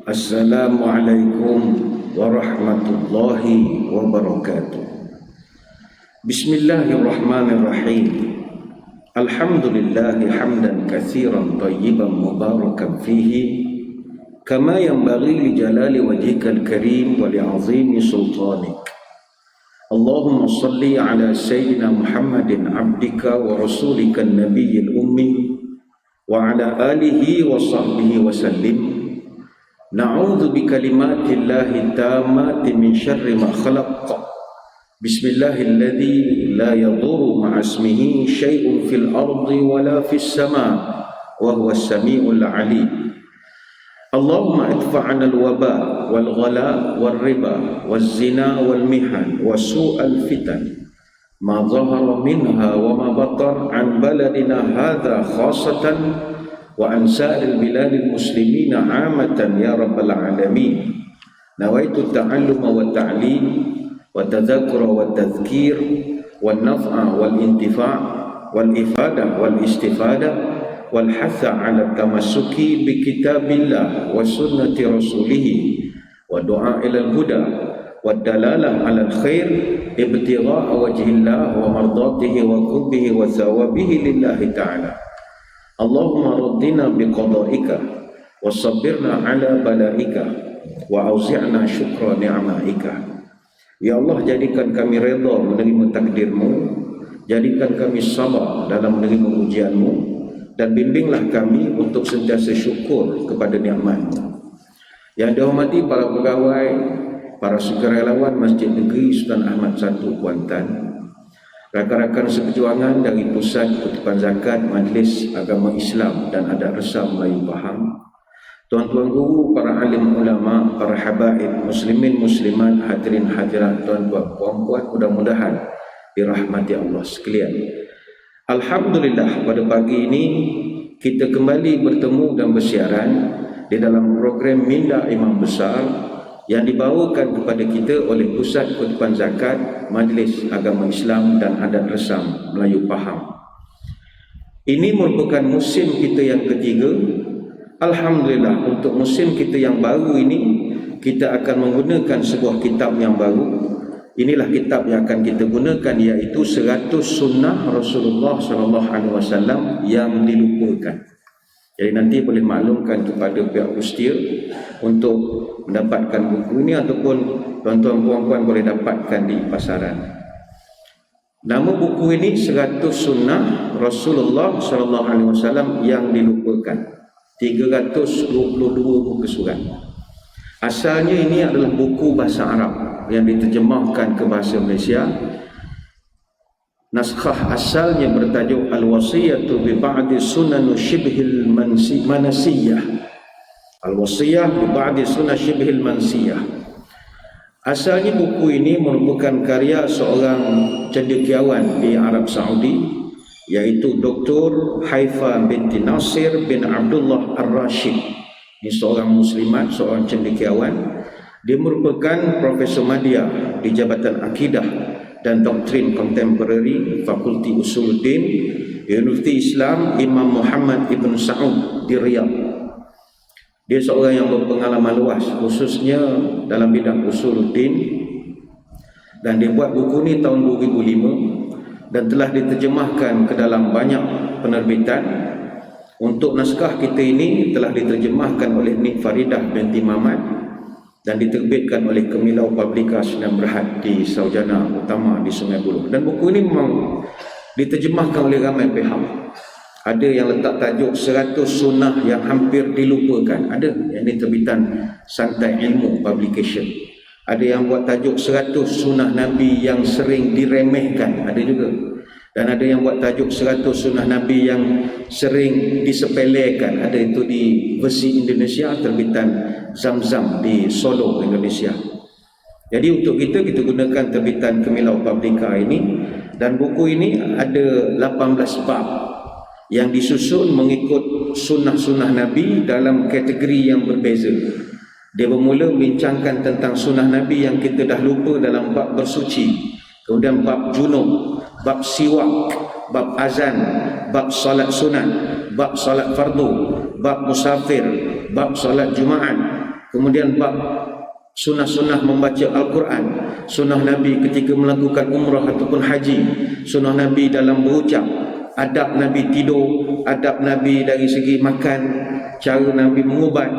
Assalamualaikum warahmatullahi wabarakatuh. Bismillahirrahmanirrahim. Alhamdulillahi hamdan katsiran tayyiban mubarakan fihi kama yanbaghi li jalali wajhikal karim wa li 'azimi sultanik. Allahumma salli ala sayyidina Muhammadin abdika wa rasulika an-nabiyyil ummi wa ala alihi wa sahbihi wa sallim. Na'udzu bikalimatillahi tammati min syarri ma khalaq. Bismillahilladzi la yadurru ma'asmihi syai'un fil ardi wala fis sama' wa huwas samiul 'alim. Allahumma idfa'na al-waba wal ghala wal riba waz zina wal mihan wa su'al fitan ma dhahara minha wa ma batan an baladina hadha khassatan wa an sa'il biladil muslimina 'amatan ya rabbal alamin. Nawaitu ta'alluma wa ta'lim wa tadhakkura wa tadhkir wal naf'a wal intifa' wal ifada wal istifada wal hatha 'ala tamassuki bi kitabillah wa sunnati rasulih wa du'a ila al huda wa dalalah 'ala al khair ibtigha'a wajhillah wa mardatihi wa qurbihi wa thawabihi lillahi ta'ala. Allahumma raddina biqada'ika wa sabbirna ala bala'ika wa auzi'na syukra ni'ma'ika. Ya Allah, jadikan kami redha menerima takdirmu, jadikan kami sabar dalam menerima ujianmu, dan bimbinglah kami untuk sentiasa syukur kepada nikmat-Mu. Yang dihormati para pegawai, para sukarelawan Masjid Negeri Sultan Ahmad I Kuantan, rakan-rakan seperjuangan dari Pusat Kutipan Zakat Majlis Agama Islam dan Adat Resam Melayu Pahang, tuan-tuan guru, para alim ulama, para habaib, muslimin muslimat, hadirin hadirat, tuan-tuan puan-puan, mudah-mudahan dirahmati Allah sekalian. Alhamdulillah, pada pagi ini kita kembali bertemu dan bersiaran di dalam program Minda Imam Besar yang dibawakan kepada kita oleh Pusat Kutipan Zakat Majlis Agama Islam dan Adat Resam Melayu Pahang. Ini merupakan musim kita yang ketiga. Alhamdulillah, untuk musim kita yang baru ini kita akan menggunakan sebuah kitab yang baru. Inilah kitab yang akan kita gunakan, iaitu 100 sunnah Rasulullah SAW yang dilupakan. Jadi nanti boleh maklumkan kepada pihak Pustia untuk mendapatkan buku ini, ataupun tuan-tuan puan-puan boleh dapatkan di pasaran. Nama buku ini 100 sunnah Rasulullah SAW yang dilupakan. 322 buku surat. Asalnya ini adalah buku bahasa Arab yang diterjemahkan ke bahasa Malaysia. Naskah asalnya bertajuk Al-Wasiyatu bi ba'di sunan shibhil manasiyah. Al-Wasiyah bi ba'di sunan shibhil mansiyah. Asalnya buku ini merupakan karya seorang cendekiawan di Arab Saudi, yaitu Dr. Haifa binti Nasir bin Abdullah Ar-Rashid. Ini seorang muslimat, seorang cendekiawan. Dia merupakan Profesor Madya di Jabatan Akidah dan Doktrin Kontemporari Fakulti Usuluddin Universiti Islam Imam Muhammad Ibn Saud di Riyadh. Dia seorang yang berpengalaman luas, khususnya dalam bidang usuluddin, dan dia buat buku ni tahun 2005 dan telah diterjemahkan ke dalam banyak penerbitan. Untuk naskah kita ini telah diterjemahkan oleh Nik Faridah binti Mamat dan diterbitkan oleh Kemilau Publikasi dan Berhad di Saujana Utama di Sungai Buloh. Dan buku ini memang diterjemahkan oleh ramai pihak. Ada yang letak tajuk 100 sunnah yang hampir dilupakan. Ada yang diterbitan Santai Ilmu Publication. Ada yang buat tajuk 100 sunnah Nabi yang sering diremehkan. Ada juga. Dan ada yang buat tajuk 100 sunnah Nabi yang sering disepelekan. Ada itu di versi Indonesia, terbitan Zam-Zam di Solo, Indonesia. Jadi untuk kita gunakan terbitan Kemilau Publika ini. Dan buku ini ada 18 bab yang disusun mengikut sunnah-sunnah Nabi dalam kategori yang berbeza. Dia bermula membincangkan tentang sunnah Nabi yang kita dah lupa dalam bab bersuci. Kemudian bab junub, bab siwak, bab azan, bab salat sunat, bab salat fardu, bab musafir, bab salat Jumaat, Kemudian bab sunnah-sunnah membaca Al-Quran, sunnah Nabi ketika melakukan umrah ataupun haji, sunnah Nabi dalam berucap, adab Nabi tidur, adab Nabi dari segi makan, cara Nabi mengubat,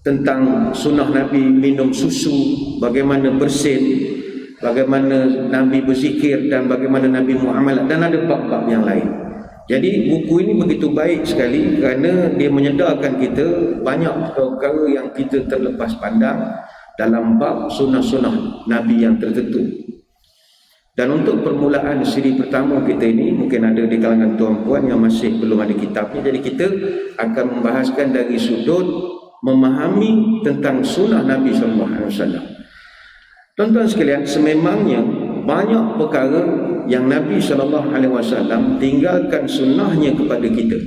tentang sunnah Nabi minum susu, bagaimana bersin, bagaimana Nabi berzikir dan bagaimana Nabi muamalah, dan ada bab-bab yang lain. Jadi buku ini begitu baik sekali kerana dia menyedarkan kita banyak perkara yang kita terlepas pandang dalam bab sunnah-sunnah Nabi yang tertentu. Dan untuk permulaan siri pertama kita ini, mungkin ada di kalangan tuan-puan yang masih belum ada kitabnya, jadi kita akan membahaskan dari sudut memahami tentang sunnah Nabi SAW. Tuan-tuan sekalian, sememangnya banyak perkara yang Nabi SAW tinggalkan sunnahnya kepada kita.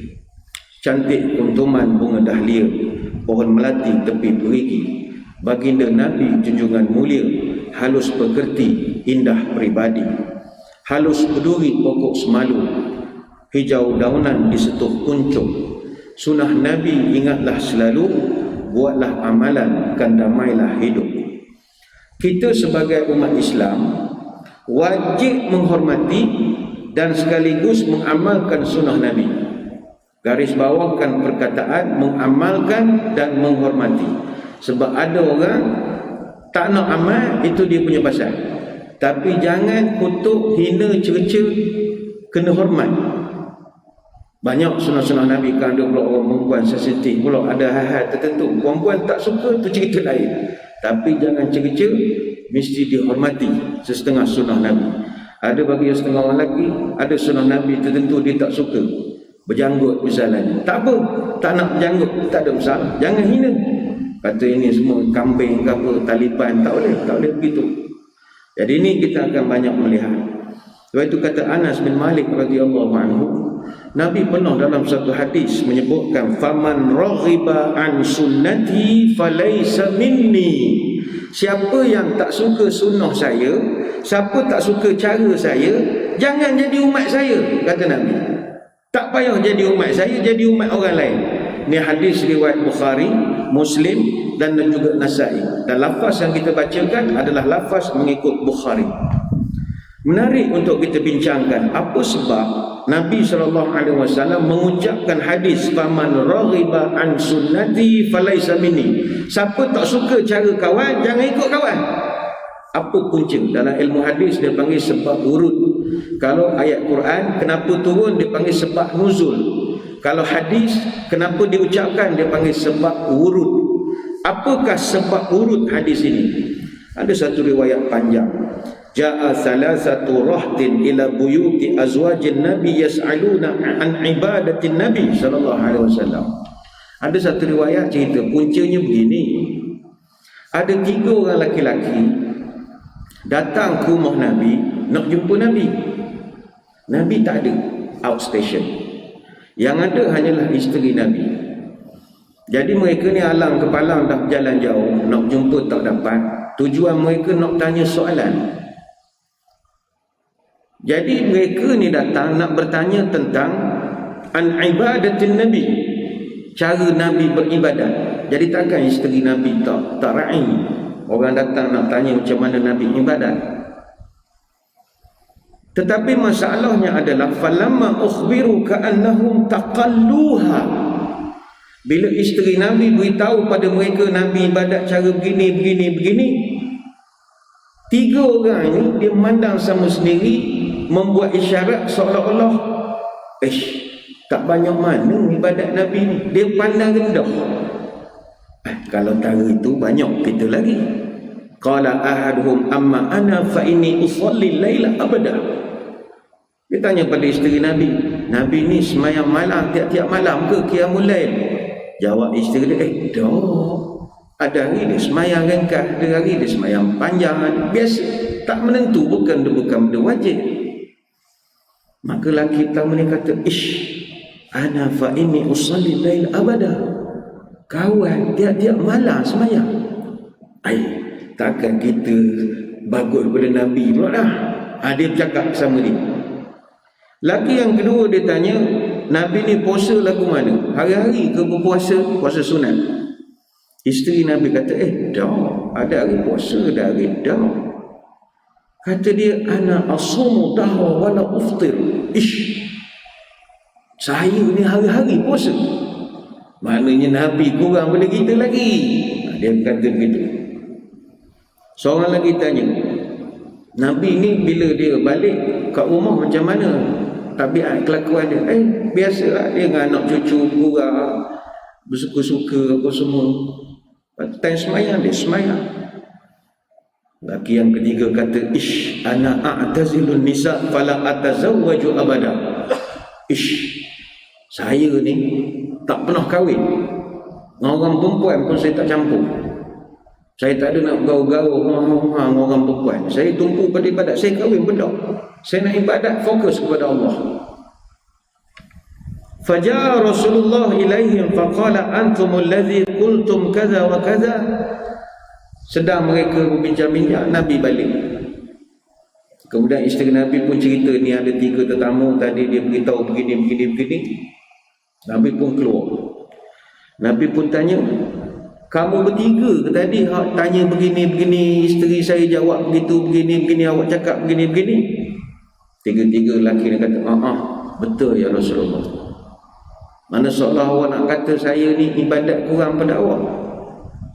Cantik kuntuman bunga dahlia, pohon melati tepi perigi, baginda Nabi junjungan mulia, halus pekerti, indah peribadi, halus berduri pokok semalu, hijau daunan disetuh kuncup. Sunnah Nabi ingatlah selalu, buatlah amalan, kan damailah hidup. Kita sebagai umat Islam wajib menghormati dan sekaligus mengamalkan sunnah Nabi. Garis bawahkan perkataan mengamalkan dan menghormati. Sebab ada orang tak nak amal, itu dia punya pasal. Tapi jangan kutuk, hina, cerca, kena hormat. Banyak sunnah-sunnah Nabi kan ada pula orang perempuan sensitif, pula ada hal-hal tertentu perempuan tak suka, tu cerita lain. Tapi jangan cerca, mesti dihormati sesetengah sunnah Nabi. Ada bagi setengah orang lelaki, ada sunnah Nabi tertentu dia tak suka, berjanggut misalnya. Tak apa, tak nak berjanggut, tak ada masalah, jangan hina. Kata ini semua kambing ke apa, Taliban, tak boleh begitu. Jadi ini kita akan banyak melihat. Sebab itu kata Anas bin Malik radhiyallahu anhu, Nabi pernah dalam satu hadis menyebutkan, faman raghiba an sunnati falaysa minni. Siapa yang tak suka sunnah saya, siapa tak suka cara saya, jangan jadi umat saya, kata Nabi. Tak payah jadi umat saya, jadi umat orang lain. Ini hadis riwayat Bukhari, Muslim dan juga Nasai. Dan lafaz yang kita bacakan adalah lafaz mengikut Bukhari. Menarik untuk kita bincangkan apa sebab Nabi SAW mengucapkan hadis faman raghiba an sunnati falaysa minni. Siapa tak suka cara kawan, jangan ikut kawan. Apa punca? Dalam ilmu hadis dia panggil sebab urut. Kalau ayat Quran kenapa turun, dia panggil sebab nuzul. Kalau hadis kenapa diucapkan, dia panggil sebab urut. Apakah sebab urut hadis ini? Ada satu riwayat panjang. Ja'a salasatu rahtin ila buyuti azwajin Nabi yas'aluna an ibadatin Nabi sallallahu alaihi wasallam. Ada satu riwayat cerita, puncanya begini. Ada 3 orang laki-laki datang ke rumah Nabi nak jumpa Nabi. Nabi tak ada, outstation. Yang ada hanyalah isteri Nabi. Jadi mereka ni alang kepalang dah jalan jauh, nak jumpa tak dapat. Tujuan mereka nak tanya soalan. Jadi mereka ni datang nak bertanya tentang an ibadatin Nabi, cara Nabi beribadat. Jadi takkan isteri Nabi tak ra'i. Orang datang nak tanya macam mana Nabi ibadat. Tetapi masalahnya adalah falamma ukhbiru ka'annahum taqalluha. Bila isteri Nabi beritahu pada mereka Nabi ibadat cara begini, 3 orang ini dia memandang sama sendiri, membuat isyarat seolah-olah tak banyak mana ibadat Nabi ni. Dia pandang rendah. Kalau tahu itu banyak kita lagi. Qala ahaduhum amma ana fa inni usalli laila abada. Dia tanya pada isteri Nabi, Nabi ni semayang malam tiap-tiap malam ke qiyamul lail? Jawab isteri dia, dah. Ada hari dia semayang ringkas, ada hari dia semayang panjang, biasa, tak menentu, bukan benda wajib. Maka lelaki pertama ni kata, ana fa inni usalli lail abada. Kawan tiap-tiap malam semayang. Takkan kita bagus daripada Nabi pula dah. Dia bercakap sama dia. Lelaki yang kedua dia tanya, Nabi ni puasa lagu mana? Hari-hari ke berpuasa? Puasa sunat. Isteri Nabi kata, dah, ada hari puasa dah hari dah. Kata dia, ana asumu dahra wala uftir. Saya ni hari-hari puasa. Maknanya Nabi kurang pada kita lagi. Dia kata begitu. Seorang lagi tanya, Nabi ni bila dia balik kat rumah macam mana tabiat kelakuan dia? Biasalah dia dengan anak cucu kurang, bersuka-suka apa semua. Time semayang dia semayang. Laki yang ketiga kata, ana a'tazilun nisa fala atazawwaju abada. Saya ni tak pernah kahwin dengan orang perempuan pun saya tak campur. Saya tak ada nak bergaul-gaul dengan orang perempuan. Saya tumpu pada ibadat. Saya kahwin pun tak. Saya nak ibadat, fokus kepada Allah. Fajar Rasulullah ilaihim faqala antumul ladzi qultum kaza wa kaza. Sedang mereka berbincang-bincang, Nabi balik. Kemudian isteri Nabi pun cerita, ni ada 3 tetamu tadi dia beritahu begini. Nabi pun keluar. Nabi pun tanya, kamu bertiga ke tadi tanya begini, isteri saya jawab begitu, begini, awak cakap begini. Tiga-tiga lelaki dia kata, betul ya Rasulullah. Mana seolah awak nak kata saya ni ibadat kurang pada awak.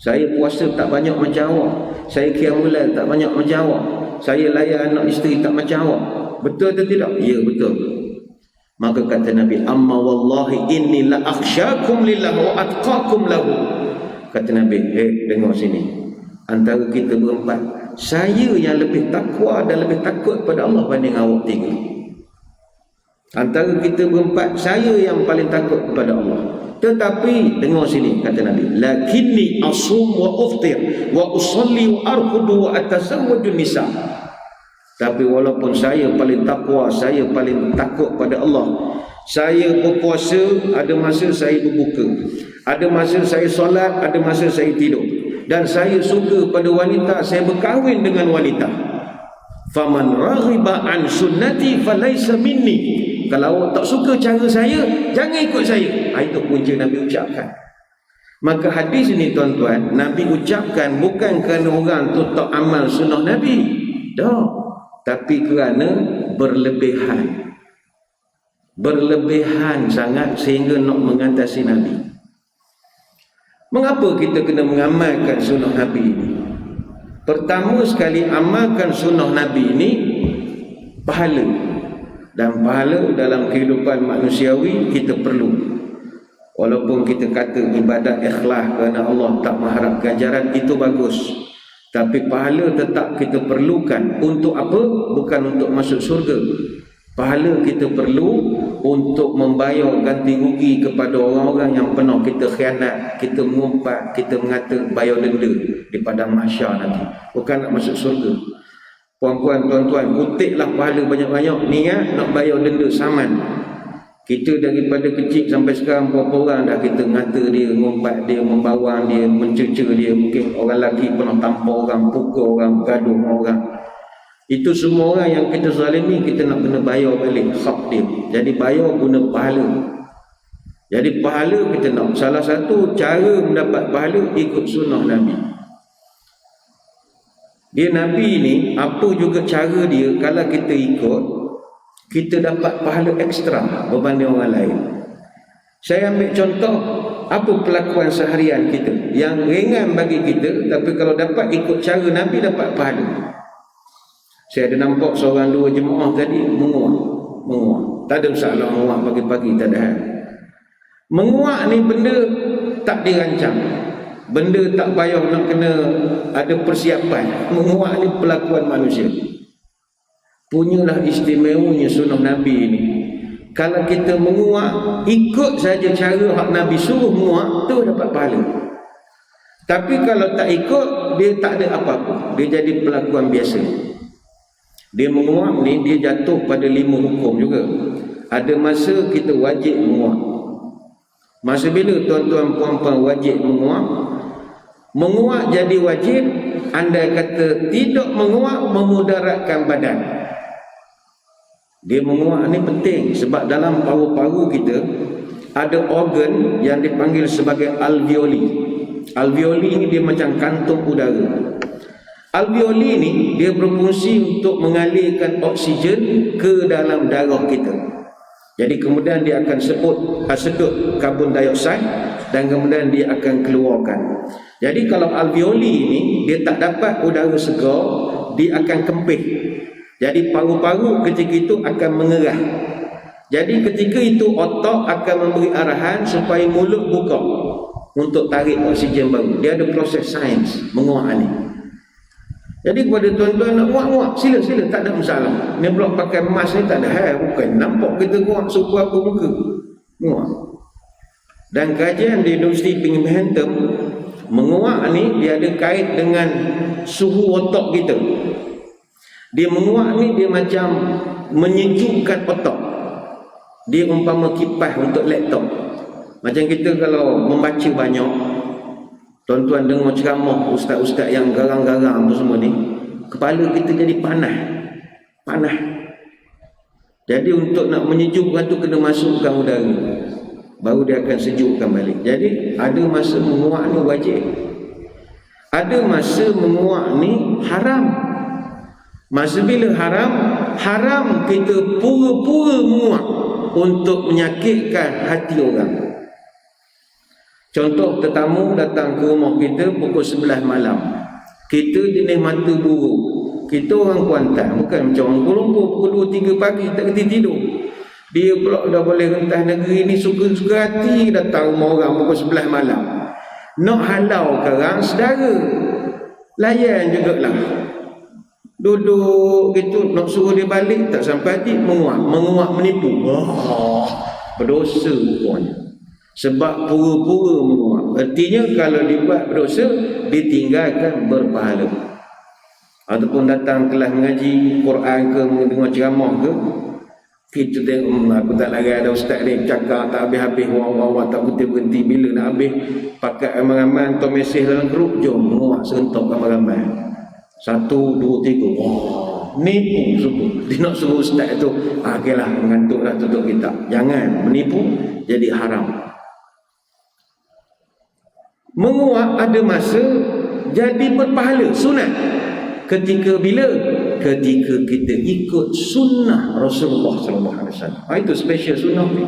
Saya puasa tak banyak macam awak. Saya qiyamul lail tak banyak macam awak. Saya layan anak isteri tak macam awak. Betul atau tidak? Ya, betul. Maka kata Nabi, amma wallahi inni la akhsyakum lillah wa atqakum lahu. Kata Nabi, dengar sini. Antara kita berempat, saya yang lebih takwa dan lebih takut pada Allah banding awak 3. Antara kita berempat, saya yang paling takut kepada Allah. Tetapi dengar sini, kata Nabi, lakinni asum wa uftir wa usalli wa arqudu wa atazawwaju nisa. Tapi walaupun saya paling takwa, saya paling takut pada Allah, saya berpuasa, ada masa saya berbuka, ada masa saya solat, ada masa saya tidur, dan saya suka pada wanita, saya berkahwin dengan wanita. Faman raghiba an sunnati falaysa minni. Kalau awak tak suka cara saya, jangan ikut saya. Itu punca Nabi ucapkan. Maka hadis ini tuan-tuan, Nabi ucapkan bukan kerana orang tu tak amal sunnah Nabi, tak, tapi kerana berlebihan sangat sehingga nak mengatasi Nabi. Mengapa kita kena mengamalkan sunnah Nabi ini? Pertama sekali, amalkan sunnah Nabi ini pahala. Dan pahala dalam kehidupan manusiawi kita perlu. Walaupun kita kata ibadat ikhlas kerana Allah tak mengharap ganjaran, itu bagus. Tapi pahala tetap kita perlukan. Untuk apa? Bukan untuk masuk surga. Pahala kita perlu untuk membayar ganti rugi kepada orang-orang yang pernah kita khianat, kita mengumpat, kita mengata bayar denda di padang mahsyar nanti. Bukan nak masuk surga. Puan-puan, tuan-tuan, kutiklah pahala banyak-banyak, niat nak bayar denda saman. Kita daripada kecil sampai sekarang berapa orang dah kita ngata dia, ngumpat dia, membawang dia, mencerca dia. Mungkin orang lelaki pernah tampar orang, pukul orang, gaduh orang. Itu semua orang yang kita zalimi, kita nak kena bayar balik hak dia. Jadi bayar guna pahala. Jadi pahala kita nak. Salah satu cara mendapat pahala, ikut sunnah Nabi. Dia Nabi ni, apa juga cara dia, kalau kita ikut, kita dapat pahala ekstra berbanding orang lain. Saya ambil contoh, apa pelakuan seharian kita yang ringan bagi kita, tapi kalau dapat ikut cara Nabi, dapat pahala. Saya ada nampak seorang 2 jemaah tadi menguak. Tak ada masalah menguak pagi-pagi, tak ada hal. Menguak ni benda tak dirancang, benda tak payah nak kena ada persiapan. Menguak ni pelakuan manusia. Punyalah istimewanya sunnah Nabi ini. Kalau kita menguak, ikut saja cara hak Nabi suruh menguak, tu dapat pahala. Tapi kalau tak ikut, dia tak ada apa-apa. Dia jadi pelakuan biasa. Dia menguak ni, dia jatuh pada 5 hukum juga. Ada masa kita wajib menguak. Masa bila tuan-tuan puan-puan wajib menguak? Menguak jadi wajib, andai kata tidak menguak memudaratkan badan. Dia menguak ni penting sebab dalam paru-paru kita ada organ yang dipanggil sebagai alveoli. Alveoli ni dia macam kantung udara. Alveoli ni dia berfungsi untuk mengalirkan oksigen ke dalam darah kita. Jadi kemudian dia akan sedut karbon dioksida dan kemudian dia akan keluarkan. Jadi kalau alveoli ni dia tak dapat udara segar, dia akan kempis. Jadi paru-paru ketika itu akan mengerah. Jadi ketika itu otak akan memberi arahan supaya mulut buka untuk tarik oksigen baru. Dia ada proses sains menguak ni. Jadi kepada tuan-tuan nak muak-muak, sila, tak ada masalah. Ni pula pakai mask ni tak ada hal, bukan nampak kita muak suku apa muka. Muak. Dan kajian di Universiti Binghamton, menguak ni dia ada kait dengan suhu otak kita. Dia menguak ni dia macam menyejukkan otak. Dia umpama kipas untuk laptop. Macam kita kalau membaca banyak, tuan-tuan dengar ceramah ustaz-ustaz yang garang-garang tu semua ni, kepala kita jadi panas. Jadi untuk nak menyejukkan tu kena masukkan udara, baru dia akan sejukkan balik. Jadi ada masa menguak ni wajib, ada masa menguak ni haram. Masa bila haram? Haram kita pura-pura menguak untuk menyakitkan hati orang. Contoh, tetamu datang ke rumah kita pukul 11 malam. Kita jenis mata buruk. Kita orang Kuantan, bukan macam orang Kuala Lumpur pukul 2-3 pagi tak kerti tidur. Dia pula dah boleh rentas negeri ni suka-suka hati datang rumah orang pukul 11 malam. Nak halau karang saudara, layan jugalah. Duduk gitu, nak suruh dia balik tak sampai hati, menguak menipu. Berdosa rupanya. Sebab pura-pura menguap. Artinya kalau dibuat berdosa, ditinggalkan berpahala. Ataupun datang kelas mengaji Quran ke, mendengar ceramah ke, kita tengok aku tak lagi ada ustaz ni cakap tak habis-habis, orang-orang tak berhenti-berhenti. Bila nak habis pakai ramai-ramai atau mesej dalam grup, jom menguap serentak ramai-ramai. 1, 2, 3. Nipu semua. Dia nak suruh ustaz tu, okeylah, mengantuklah, tutup kitab. Jangan menipu, jadi haram. Menguak ada masa jadi berpahala, sunat. Ketika bila? Ketika kita ikut sunnah Rasulullah SAW. Itu special sunnah ni.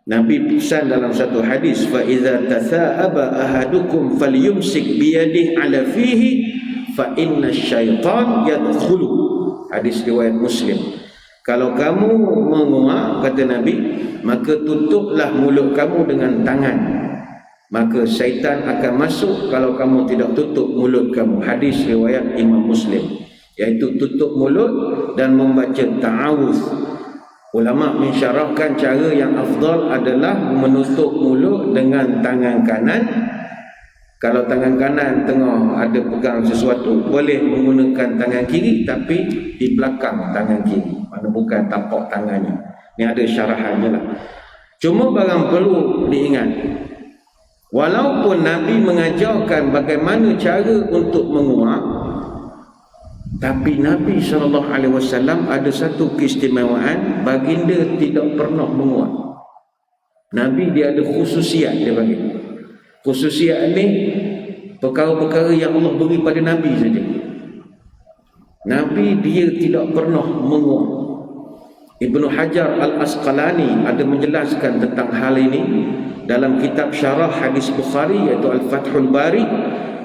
Nabi pesan dalam satu hadis, fa iza tatha'aba ahadukum falyumsik biyadihi ala fihi fa inna syaitan yadkhulu. Hadis riwayat Muslim. Kalau kamu menguak, kata Nabi, maka tutuplah mulut kamu dengan tangan, maka syaitan akan masuk kalau kamu tidak tutup mulut kamu. Hadis riwayat Imam Muslim, iaitu tutup mulut dan membaca ta'awuz. Ulama mensyarahkan cara yang afdal adalah menutup mulut dengan tangan kanan. Kalau tangan kanan tengah ada pegang sesuatu, boleh menggunakan tangan kiri, tapi di belakang tangan kiri, mana bukan tapak tangannya. Ini ada syarahannya lah. Cuma barang perlu diingat, walaupun Nabi mengajarkan bagaimana cara untuk menguak, tapi Nabi SAW ada satu keistimewaan, baginda tidak pernah menguak. Nabi dia ada khususiat, dia bagi. Khususiat ni perkara-perkara yang Allah beri pada Nabi saja. Nabi dia tidak pernah menguak. Ibnu Hajar Al-Asqalani ada menjelaskan tentang hal ini dalam kitab syarah hadis Bukhari, iaitu Al-Fathul Bari,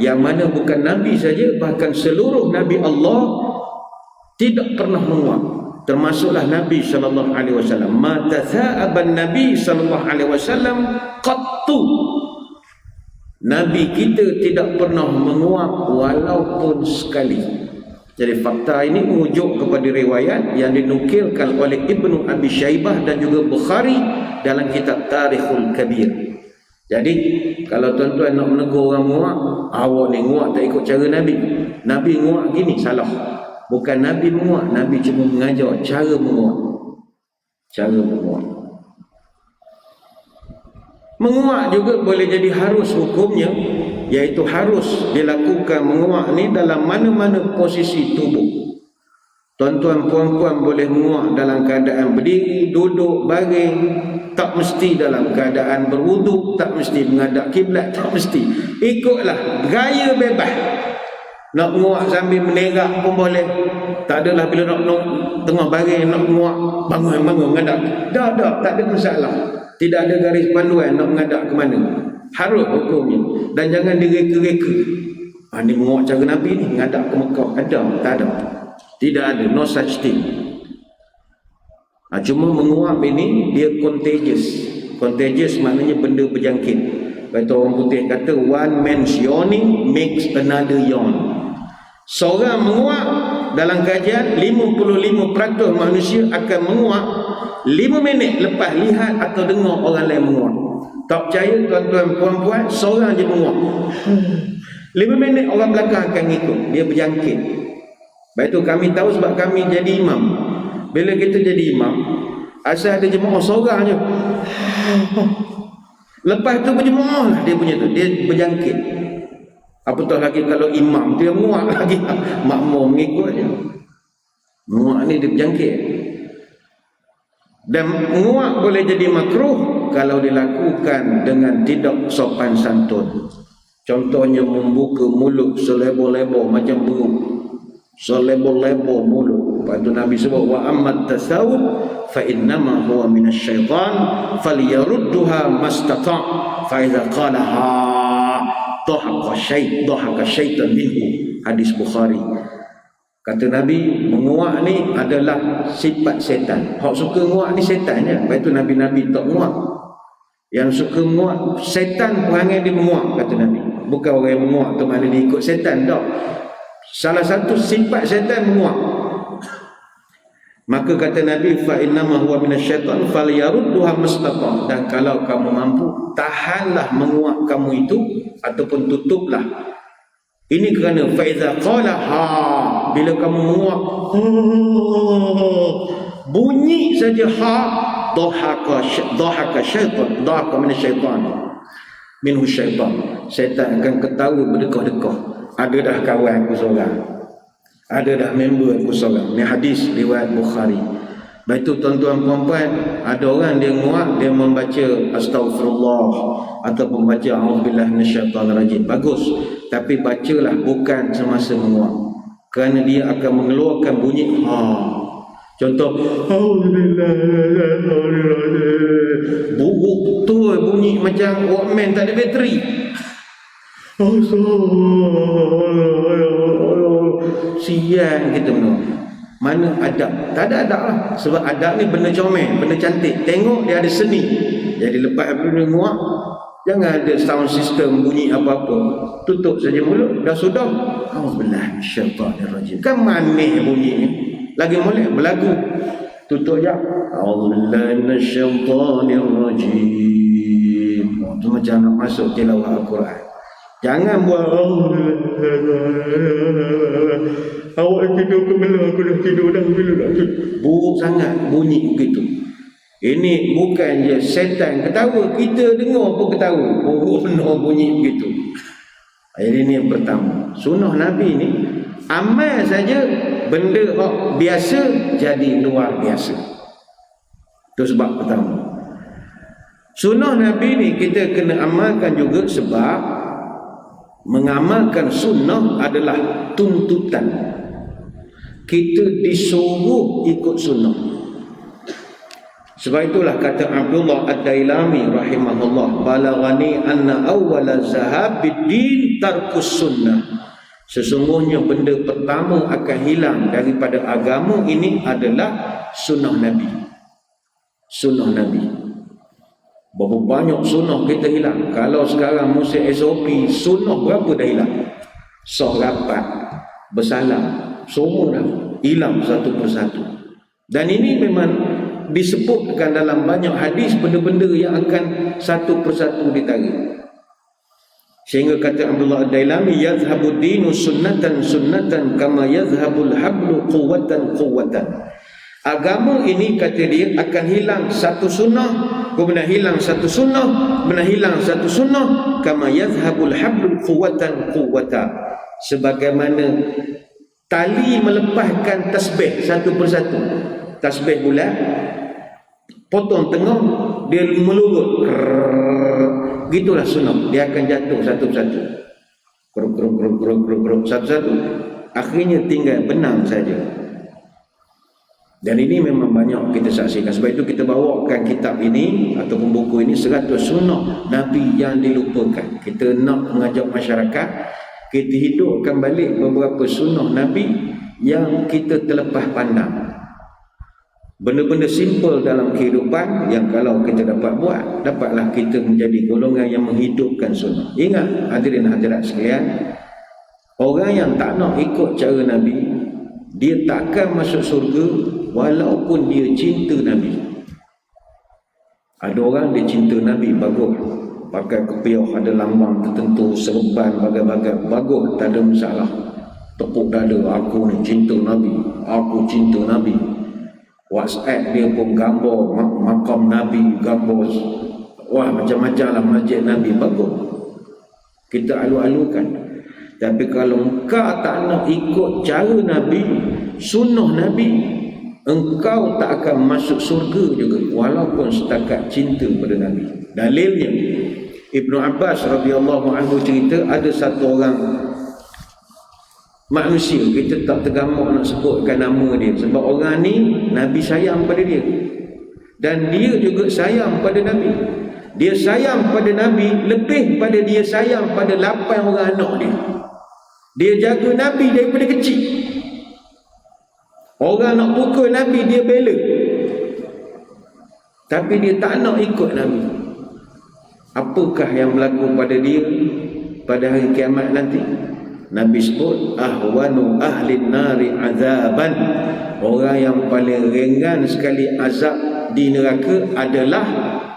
yang mana bukan Nabi saja, bahkan seluruh Nabi Allah tidak pernah menguak, termasuklah Nabi SAW. Ma tatha'aban Nabi SAW qattu. Nabi kita tidak pernah menguak walaupun sekali. Jadi fakta ini merujuk kepada riwayat yang dinukilkan oleh Ibnu Abi Syaibah dan juga Bukhari dalam kitab Tarikhul Kabir. Jadi kalau tuan-tuan nak menegur orang nguak, awak ni nguak tak ikut cara Nabi. Nabi nguak gini, salah. Bukan Nabi menguak, Nabi cuma mengajar cara menguak. Cara menguak. Menguak juga boleh jadi harus hukumnya, iaitu harus dilakukan menguak ni dalam mana-mana posisi tubuh. Tuan-tuan puan-puan boleh menguak dalam keadaan berdiri, duduk, baring, tak mesti dalam keadaan berwuduk, tak mesti menghadap kiblat, tak mesti. Ikutlah, gaya bebas. Nak menguak sambil menerak pun boleh. Tak adalah bila nak tengah baring nak menguak, bangun menghadap. Dah, tak ada masalah. Tidak ada garis panduan nak menghadap ke mana. Harus hukumnya. Dan jangan direka-reka. Ni menguak cara Nabi ni, menghadap ke Mekah. Ada? Tak ada. Tidak ada, no such thing. Cuma menguap ini dia contagious. Contagious maknanya benda berjangkit. Kata orang putih kata one man's yawning makes another yawn. Seorang menguap, dalam kajian 55% manusia akan menguap 5 minit lepas lihat atau dengar orang lain menguap. Tak percaya tuan-tuan puan-puan, seorang je menguap 5 minit orang belakang akan ikut. Dia berjangkit. Baik tu kami tahu sebab kami jadi imam. Bila kita jadi imam, asal ada jemaah seorang je. Lepas tu berjemaah lah dia punya tu. Dia berjangkit. Apatah lagi kalau imam dia menguak lagi. Makmum mengikut je. Menguak ni dia berjangkit. Dan menguak boleh jadi makruh kalau dilakukan dengan tidak sopan santun. Contohnya membuka mulut selebor-lebor macam burung. Selebor-lebor mulut. Lepas tu Nabi sebut wa ammat tasawuf fa innama huwa minasyaitan falyarudduha mastata' fa idza qalaha dhahaka syaitan minhu. Hadis Bukhari. Kata Nabi, menguak ni adalah sifat setan. Hak suka menguak ni setan je. Lepas tu Nabi-Nabi tak menguak. Yang suka menguak, setan perangai dia menguak, kata Nabi. Bukan orang yang menguak tu mana dia ikut setan, tak. Salah satu sifat setan menguak. Maka kata Nabi, fa innama huwa minasyaitan falyarudduha mastata'. Dan kalau kamu mampu, tahanlah menguak kamu itu ataupun tutuplah. Ini kerana fa iza qala ha, bila kamu menguak bunyi saja ha, dhahaka syaitan, dhahaka minasyaitan minhu syaitan. Syaitan akan ketawa berdekah-dekah. Ada dah kawan aku seorang, ada dah member aku seorang. Ni hadis riwayat Bukhari. Baik tu tuan-tuan puan-puan, ada orang dia menguak, dia membaca astagfirullah ataupun baca a'udzubillahi minasyaitanirrajim. Bagus, tapi bacalah bukan semasa menguak, kerana dia akan mengeluarkan bunyi ha. Contoh buruk betul bunyi macam Walkman tak ada bateri. Sian kita menurut. Mana adab? Tak ada adab lah. Sebab adab ni benda comel, benda cantik. Tengok dia ada seni. Jadi lepas bila muak, jangan ada sound system bunyi apa-apa. Tutup saja mulut, dah sudah. Auzubillahi minasyaitanirrajim. Kan manis bunyi ni. Lagi molek berlagu. Tutup je. Auzubillahi minasyaitanirrajim. Itu macam nak masuk tilawah Al-Quran. Jangan buat awak tidur ke mana, aku dah tidur dah, bila nak tidur. Buruk sangat bunyi begitu. Ini bukan je setan ketawa, kita dengar pun ketawa. Buruk benar bunyi begitu. Jadi ini yang pertama. Sunnah Nabi ni amal saja benda biasa jadi luar biasa. Itu sebab pertama. Sunnah Nabi ni kita kena amalkan juga sebab mengamalkan sunnah adalah tuntutan. Kita disuruh ikut sunnah. Sebab itulah kata Abdullah Ad-Dailami rahimahullah, balaghani anna awwala zahabid din tarkus sunnah. Sesungguhnya benda pertama akan hilang daripada agama ini adalah sunnah Nabi. Sunnah Nabi. Berapa banyak sunnah kita hilang. Kalau sekarang musim SOP, sunnah berapa dah hilang? Sah rapat, bersalam, semua dah hilang satu persatu. Dan ini memang disebutkan dalam banyak hadis benda-benda yang akan satu persatu ditarik. Sehingga kata Abdullah Ad-Dailami, yazhabu dinu sunnatan sunnatan kama yazhabul hablu quwwatan quwwatan. Agama ini kata dia akan hilang satu sunnah, kemudian hilang satu sunnah, kemudian hilang satu sunnah, kama yazhabul hablu quwwatan quwwata. Sebagaimana tali melepaskan tasbih satu persatu. Tasbih bulat, potong tengah, dia melurut. Gitulah sunnah. Dia akan jatuh satu persatu. Satu-satu. Akhirnya tinggal benang saja. Dan ini memang banyak kita saksikan. Sebab itu kita bawakan kitab ini ataupun buku ini 100 sunnah Nabi yang dilupakan. Kita nak mengajak masyarakat, kita hidupkan balik beberapa sunnah Nabi yang kita terlepas pandang. Benda-benda simple dalam kehidupan yang kalau kita dapat buat, dapatlah kita menjadi golongan yang menghidupkan sunnah. Ingat hadirin hadirat sekalian, orang yang tak nak ikut cara Nabi, dia takkan masuk surga walaupun dia cinta Nabi. Ada orang dia cinta Nabi, bagus, pakai kepiah ada lambang tertentu, serban bagai-bagai, bagus, tak ada masalah. Tepuk dada, aku ni cinta Nabi, aku cinta Nabi. WhatsApp dia pun gambar makam Nabi, gambar wah macam-macam lah masjid Nabi, bagus, kita alu-alukan. Tapi kalau engkau tak nak ikut cara Nabi, sunnah Nabi, engkau tak akan masuk surga juga walaupun setakat cinta pada Nabi. Dalilnya Ibnu Abbas radhiyallahu anhu cerita, ada satu orang manusia, kita tak tergamak nak sebutkan nama dia, sebab orang ni Nabi sayang pada dia dan dia juga sayang pada Nabi. Dia sayang pada Nabi lebih pada dia sayang pada 8 orang anak dia. Dia jaga Nabi daripada kecil. Orang nak pukul Nabi, dia bela, tapi dia tak nak ikut Nabi. Apakah yang berlaku pada dia pada hari kiamat nanti? Nabi sebut ahwanu ahlin nari azaban, orang yang paling ringan sekali azab di neraka adalah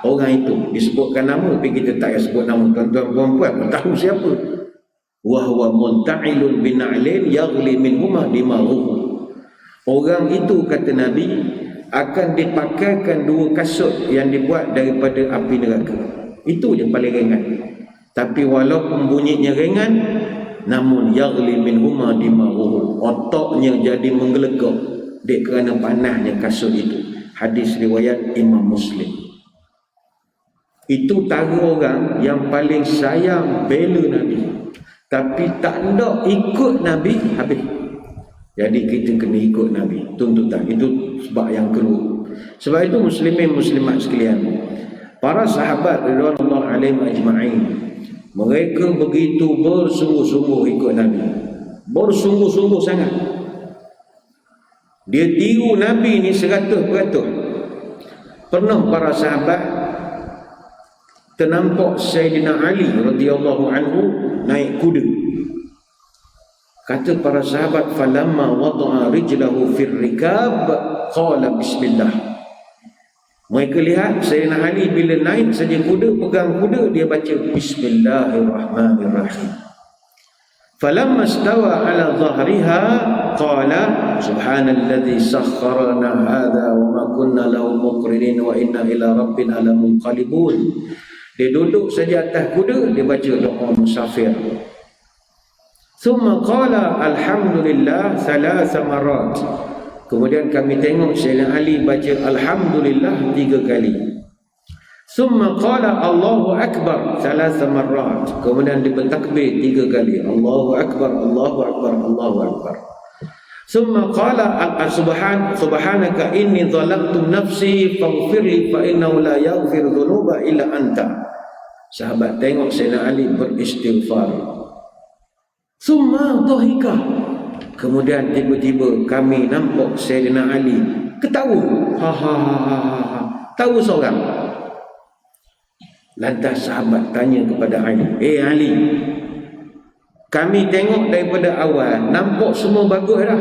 orang itu. Disebutkan nama tapi kita tak payah sebut nama, tuan-tuan puan-puan pun tahu siapa. Wa huwa munta'ilun bina'lin yaghli minhuma dimaruhu. Orang itu kata Nabi akan dipakaikan 2 kasut yang dibuat daripada api neraka. Itu je paling ringan. Tapi walaupun bunyinya ringan, namun yaghli minhuma dimaruhu, otaknya jadi menggelegak dek kerana panasnya kasut itu. Hadis riwayat Imam Muslim. Itu tara orang yang paling sayang bela Nabi, tapi tak nak ikut Nabi, habis. Jadi kita kena ikut Nabi, tuntutan. Itu sebab yang kedua. Sebab itu muslimin muslimat sekalian, para sahabat radhiyallahu alaihim ajma'in, mereka begitu bersungguh-sungguh ikut Nabi, bersungguh-sungguh sangat. Dia tiru Nabi ni 100%. Pernah para sahabat ternampak Sayyidina Ali radhiyallahu anhu naik kuda. Kata para sahabat, falamma wada'a rijlahu fir rikab qala bismillah. Mereka lihat Sayyidina Ali bila naik saja kuda, pegang kuda, dia baca bismillahirrahmanirrahim. Falamma istawa ala dhahriha qala subhanalladzi sakhkharana hadha wa ma kunna lahu muqrinin wa inna ila rabbina lamunqalibun. Dia duduk saja atas kuda, dia baca doa musafir. Thumma qala alhamdulillah 3 marat. Kemudian kami tengok Sayyidina Ali baca alhamdulillah 3 kali. Summa qala Allahu akbar 3 marat. Kemudian dia bertakbir 3 kali. Allahu akbar, Allahu akbar, Allahu akbar. Summa qala subhanaka inni zalamtu nafsi faghfirli fa innahu la yaghfiru dhunuba illa anta. Sahabat tengok Sayyidina Ali beristighfar. Summa dhahika. Kemudian tiba-tiba kami nampak Sayyidina Ali ketawa. Ha ha ha ha ha. Tahu seorang. Lantas sahabat tanya kepada Ali, Ali, kami tengok daripada awal nampak semua bagus dah.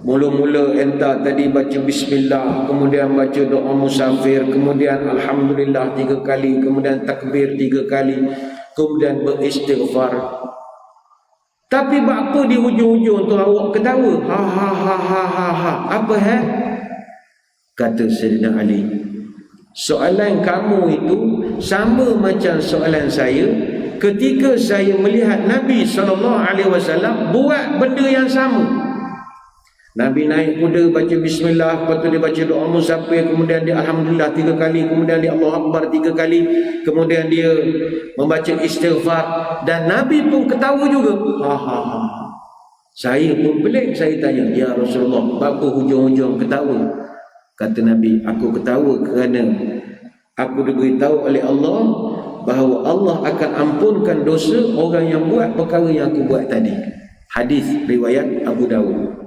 Mula-mula entah tadi baca bismillah, kemudian baca doa musafir, kemudian alhamdulillah 3 kali, kemudian takbir 3 kali, kemudian beristighfar. Tapi apa di hujung-hujung tu awak ketawa? Ha ha ha ha ha ha. Apa Kata Sayyidina Ali, soalan kamu itu sama macam soalan saya ketika saya melihat Nabi SAW buat benda yang sama. Nabi naik kuda baca bismillah, lepas tu dia baca doa musafir, kemudian dia alhamdulillah 3 kali, kemudian dia Allah Akbar 3 kali, kemudian dia membaca istighfar, dan Nabi pun ketawa juga. Saya pun pelik, saya tanya, ya Rasulullah, berapa hujung-hujung ketawa? Kata Nabi, aku ketawa kerana aku diberitahu oleh Allah bahawa Allah akan ampunkan dosa orang yang buat perkara yang aku buat tadi. Hadis riwayat Abu Dawud.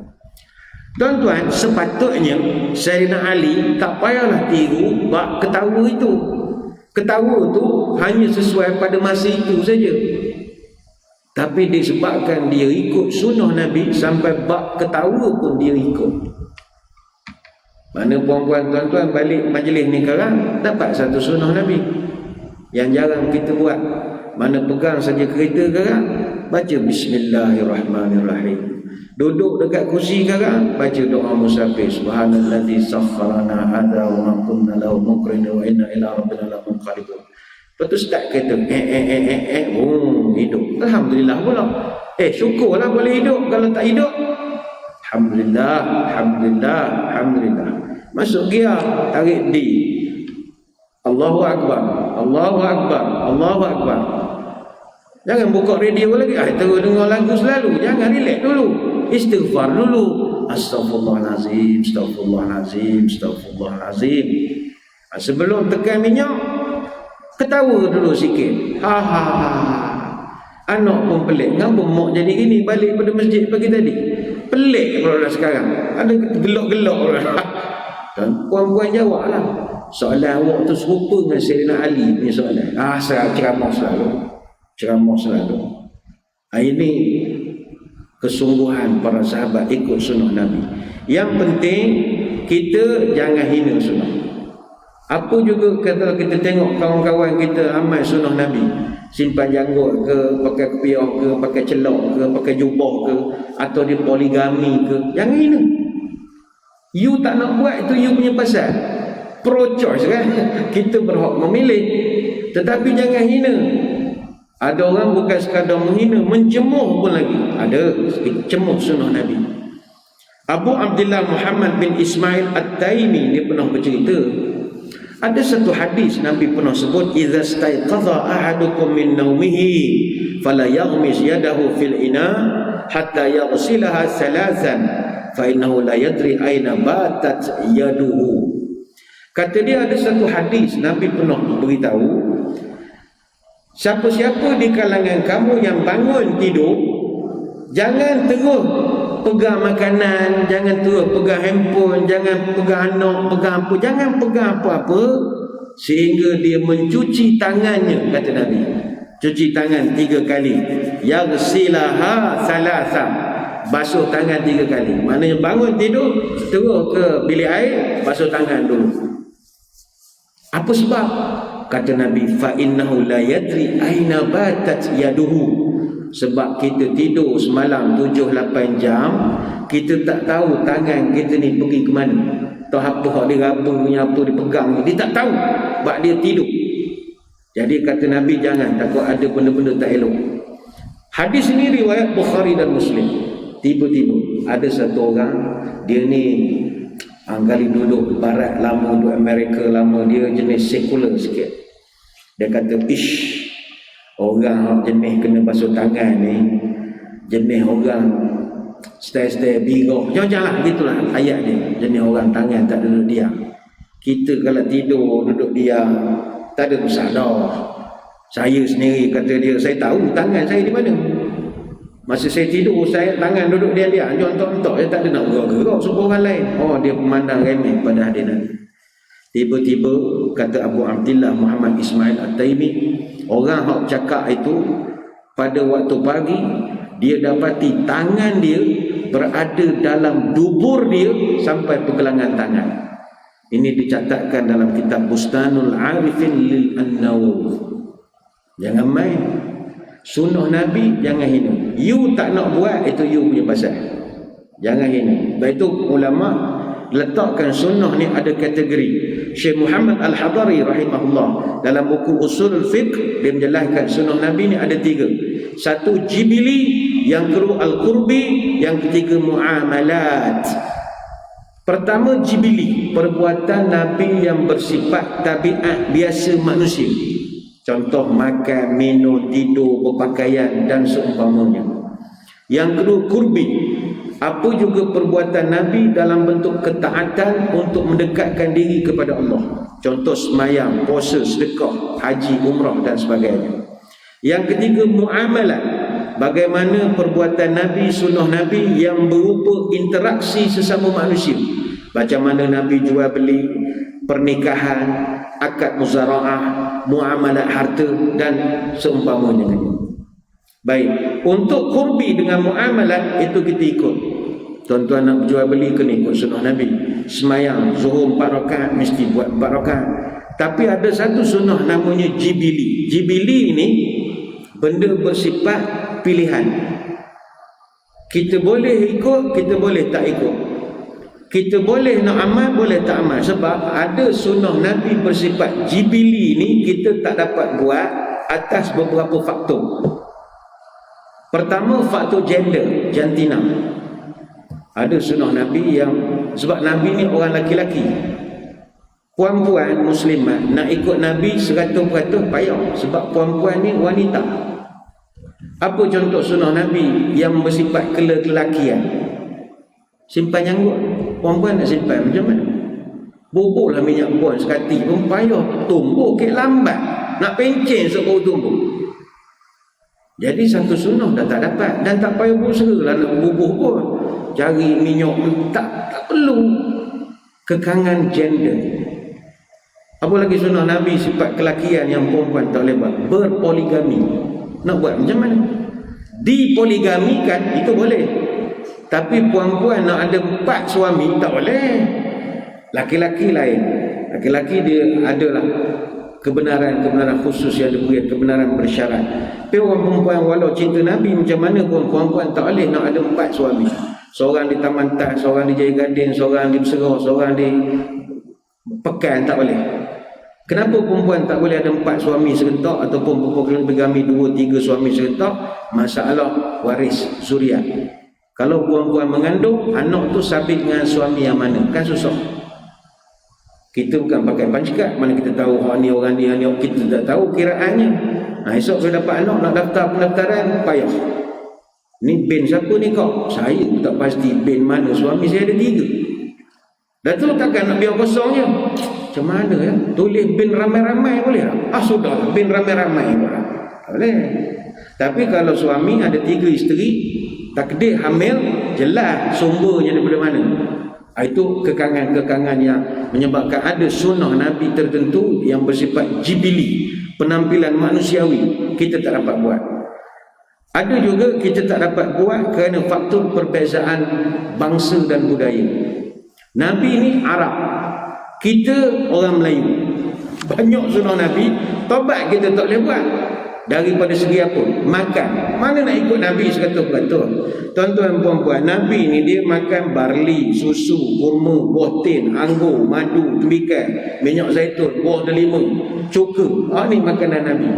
Tuan-tuan, sepatutnya Sayyidina Ali tak payahlah tiru bab ketawa itu. Ketawa tu hanya sesuai pada masa itu saja. Tapi disebabkan dia ikut sunnah Nabi, sampai bab ketawa pun dia ikut. Mana puan-puan, tuan-tuan balik majlis ni sekarang dapat satu sunnah Nabi yang jarang kita buat. Mana pegang saja kereta sekarang, baca bismillahirrahmanirrahim. Duduk dekat kursi sekarang, baca doa musafir, subhanallazi sakhkharana hadza wa ma kunna lahu muqrinin wa inna ila rabbina lamunqalibun. Lepas tu start kereta hidup, alhamdulillah pula. Syukurlah boleh hidup. Kalau tak hidup, alhamdulillah, alhamdulillah, alhamdulillah. Masuk gear, tarik D, Allahu Akbar, Allahu Akbar, Allahu Akbar. Jangan buka radio lagi, terus dengar lagu selalu. Jangan, relax dulu, istighfar dulu, astaghfirullahalazim, astaghfirullahalazim, astaghfirullahalazim. Sebelum tekan minyak, ketawa dulu sikit. Anak pun pelik, ngapa mak jadi gini balik pada masjid pagi tadi? Pelik pula sekarang, ada gelok-gelok pula. Dan puan-puan jawablah, soalan awak tu serupa dengan Sayyidina Ali punya soalan. Ceramah selalu, ceramah selalu. Ini kesungguhan para sahabat ikut sunnah Nabi. Yang penting kita jangan hina sunnah. Apa juga kalau kita tengok kawan-kawan kita amal sunnah Nabi, simpan janggut ke, pakai kepiah ke, pakai celok ke, pakai jubah ke, atau dia poligami ke, jangan hina. You tak nak buat, itu you punya pasal, pro choice kan. Kita berhak memilih, tetapi jangan hina. Ada orang bukan sekadar menghina, mencemuh pun lagi. Ada cemuh sunnah Nabi. Abu Abdullah Muhammad bin Ismail At-Taimi, dia pernah bercerita, ada satu hadis Nabi pernah sebut, idza staiqadha ahadukum min naumihi fala yaghmis yadahu fil ina hatta yaghsilaha thalathan fa innahu la yadri aina batat yaduhu. Kata dia, ada satu hadis Nabi pernah beritahu, siapa-siapa di kalangan kamu yang bangun tidur, jangan terus pegang makanan, jangan terus pegang handphone, jangan pegang anak, pegang apa, jangan pegang apa-apa sehingga dia mencuci tangannya. Kata Nabi, cuci tangan 3 kali. Yaghsilaha thalatha, basuh tangan 3 kali. Maknanya bangun tidur, terus ke bilik air, basuh tangan dulu. Apa sebab? Kata Nabi, fa innahu la yadri aina batat yaduhu. Sebab kita tidur semalam 7-8 jam, kita tak tahu tangan kita ni pergi ke mana. Tahu apa hak dia raba punya, apa dia pegang, dia tak tahu sebab dia tidur. Jadi kata Nabi, jangan takut ada benda-benda tak elok. Hadis ini riwayat Bukhari dan Muslim. Tiba-tiba ada satu orang, dia ni kali duduk barat lama, duduk Amerika lama, dia jenis sekular sikit. Dia kata, orang jenis kena basuh tangan ni, jenis orang stay bigok, jangan lah, gitulah ayat dia. Jenis orang tangan tak duduk diam. Kita kalau tidur duduk diam, tak ada masalah. Saya sendiri, kata dia, saya tahu tangan saya di mana. Masa saya tidur, saya tangan duduk diam-diam, jontok-jontok, saya tak ada nak gerak-gerak supaya orang lain. Dia memandang remeh pada hadir Nabi. Tiba-tiba kata Abu Abdullah Muhammad Ismail At-Taimi, orang yang cakap itu pada waktu pagi, dia dapati tangan dia berada dalam dubur dia sampai pergelangan tangan. Ini dicatatkan dalam kitab Bustanul Arifin lil An-Nawawi. Jangan main sunnah Nabi, jangan hina. You tak nak buat, itu you punya pasal, jangan hina. Sebab itu ulama letakkan sunnah ni ada kategori. Syekh Muhammad Al-Hadari rahimahullah dalam buku Usul Fiqh, dia menjelaskan sunnah Nabi ni ada 3. Satu jibili, yang kedua al-qurbi, yang ketiga muamalat. Pertama jibili, perbuatan Nabi yang bersifat tabiat biasa manusia. Contoh makan, minum, tidur, berpakaian dan seumpamanya. Yang kedua kurbi, apa juga perbuatan Nabi dalam bentuk ketaatan untuk mendekatkan diri kepada Allah. Contoh semayang, puasa, sedekah, haji, umrah dan sebagainya. Yang ketiga muamalat, bagaimana perbuatan Nabi, sunnah Nabi yang berupa interaksi sesama manusia. Macam mana Nabi jual beli, pernikahan, akad muzara'ah, muamalat harta dan seumpamanya. Baik, untuk kurbi dengan muamalat itu kita ikut. Tuan-tuan nak jual beli kena ikut sunnah Nabi. Semayang zuhur 4 rakaat mesti buat 4 rakaat. Tapi ada satu sunnah namanya jibili. Jibili ini benda bersifat pilihan. Kita boleh ikut, kita boleh tak ikut. Kita boleh nak amal, boleh tak amal. Sebab ada sunnah Nabi bersifat jibili ni kita tak dapat buat atas beberapa faktor. Pertama, faktor gender, jantina. Ada sunnah Nabi yang, sebab Nabi ni orang laki-laki. Puan-puan muslimat nak ikut Nabi 100% payah. Sebab puan-puan ni wanita. Apa contoh sunnah Nabi yang bersifat kelelakian? Simpan janggut. Puan-puan nak simpan macam mana? Bubuklah minyak buah sekati pun payah. Tumbuh ke lambat. Nak pencen sebab tumbuh. Jadi satu sunnah dah tak dapat. Dan tak payah berusaha lah nak bubuh pun. Cari minyak. Tak perlu. Kekangan gender. Apa lagi sunnah Nabi sifat kelakian yang perempuan tak boleh buat? Berpoligami. Nak buat macam mana? Dipoligamikan itu boleh. Tapi puan-puan nak ada 4 suami tak boleh. Laki-laki lain. Laki-laki dia adalah kebenaran khusus yang diberi, kebenaran bersyarat. Tapi orang perempuan walau cinta Nabi macam mana pun, perempuan tak boleh nak ada 4 suami. Seorang di Taman Tas, seorang di Jaya Gading, seorang di Beserah, seorang di Pekan, tak boleh. Kenapa perempuan tak boleh ada 4 suami serentak ataupun berpoligami 2-3 suami serentak? Masalah waris zuriat. Kalau perempuan mengandung, anak tu sabit dengan suami yang mana? Kan susah. Kita bukan pakai pancekat, mana kita tahu orang ni, kita tak tahu kiraannya. Esok kalau dapat anak nak daftar pendaftaran, payah. Ni bin siapa ni kau? Saya tak pasti bin mana, suami saya ada 3. Dah tu takkan nak biar kosong je. Macam mana ya? Tulis bin ramai-ramai boleh tak? Sudah, bin ramai-ramai boleh. Tak boleh. Tapi kalau suami ada 3 isteri, takdir hamil, jelas sumbernya daripada mana. Itu kekangan-kekangan yang menyebabkan ada sunnah Nabi tertentu yang bersifat jibili, penampilan manusiawi, kita tak dapat buat. Ada juga kita tak dapat buat kerana faktor perbezaan bangsa dan budaya. Nabi ni Arab, kita orang Melayu. Banyak sunnah Nabi, tobat kita tak boleh buat. Daripada segi apa? Makan. Mana nak ikut Nabi 100%? Tuan-tuan puan-puan, Nabi ni dia makan barli, susu, kurma, buah tin, anggur, madu, tembikai, minyak zaitun, buah delima, cuka. Ni makanan Nabi.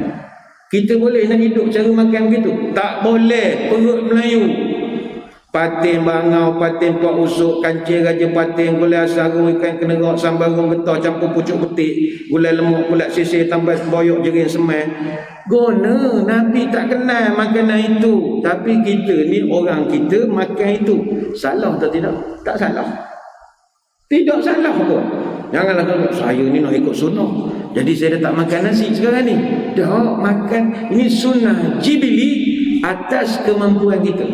Kita boleh nak hidup cara makan begitu? Tak boleh. Perut Melayu. Patin bangau, patin puak usuk, kancing raja patin, gulai asaru, ikan kenerak, sambal goreng getah, campur pucuk betik, gulai lemuk, pulat sisir, tambah boyok jering semai. Guna, Nabi tak kenal makanan itu. Tapi kita ni, orang kita makan itu. Salah atau tidak? Tak salah. Tidak salah pun. Janganlah kata, saya ni nak ikut sunnah, jadi saya dah tak makan nasi sekarang ni. Dah makan. Ini sunnah jibili atas kemampuan kita.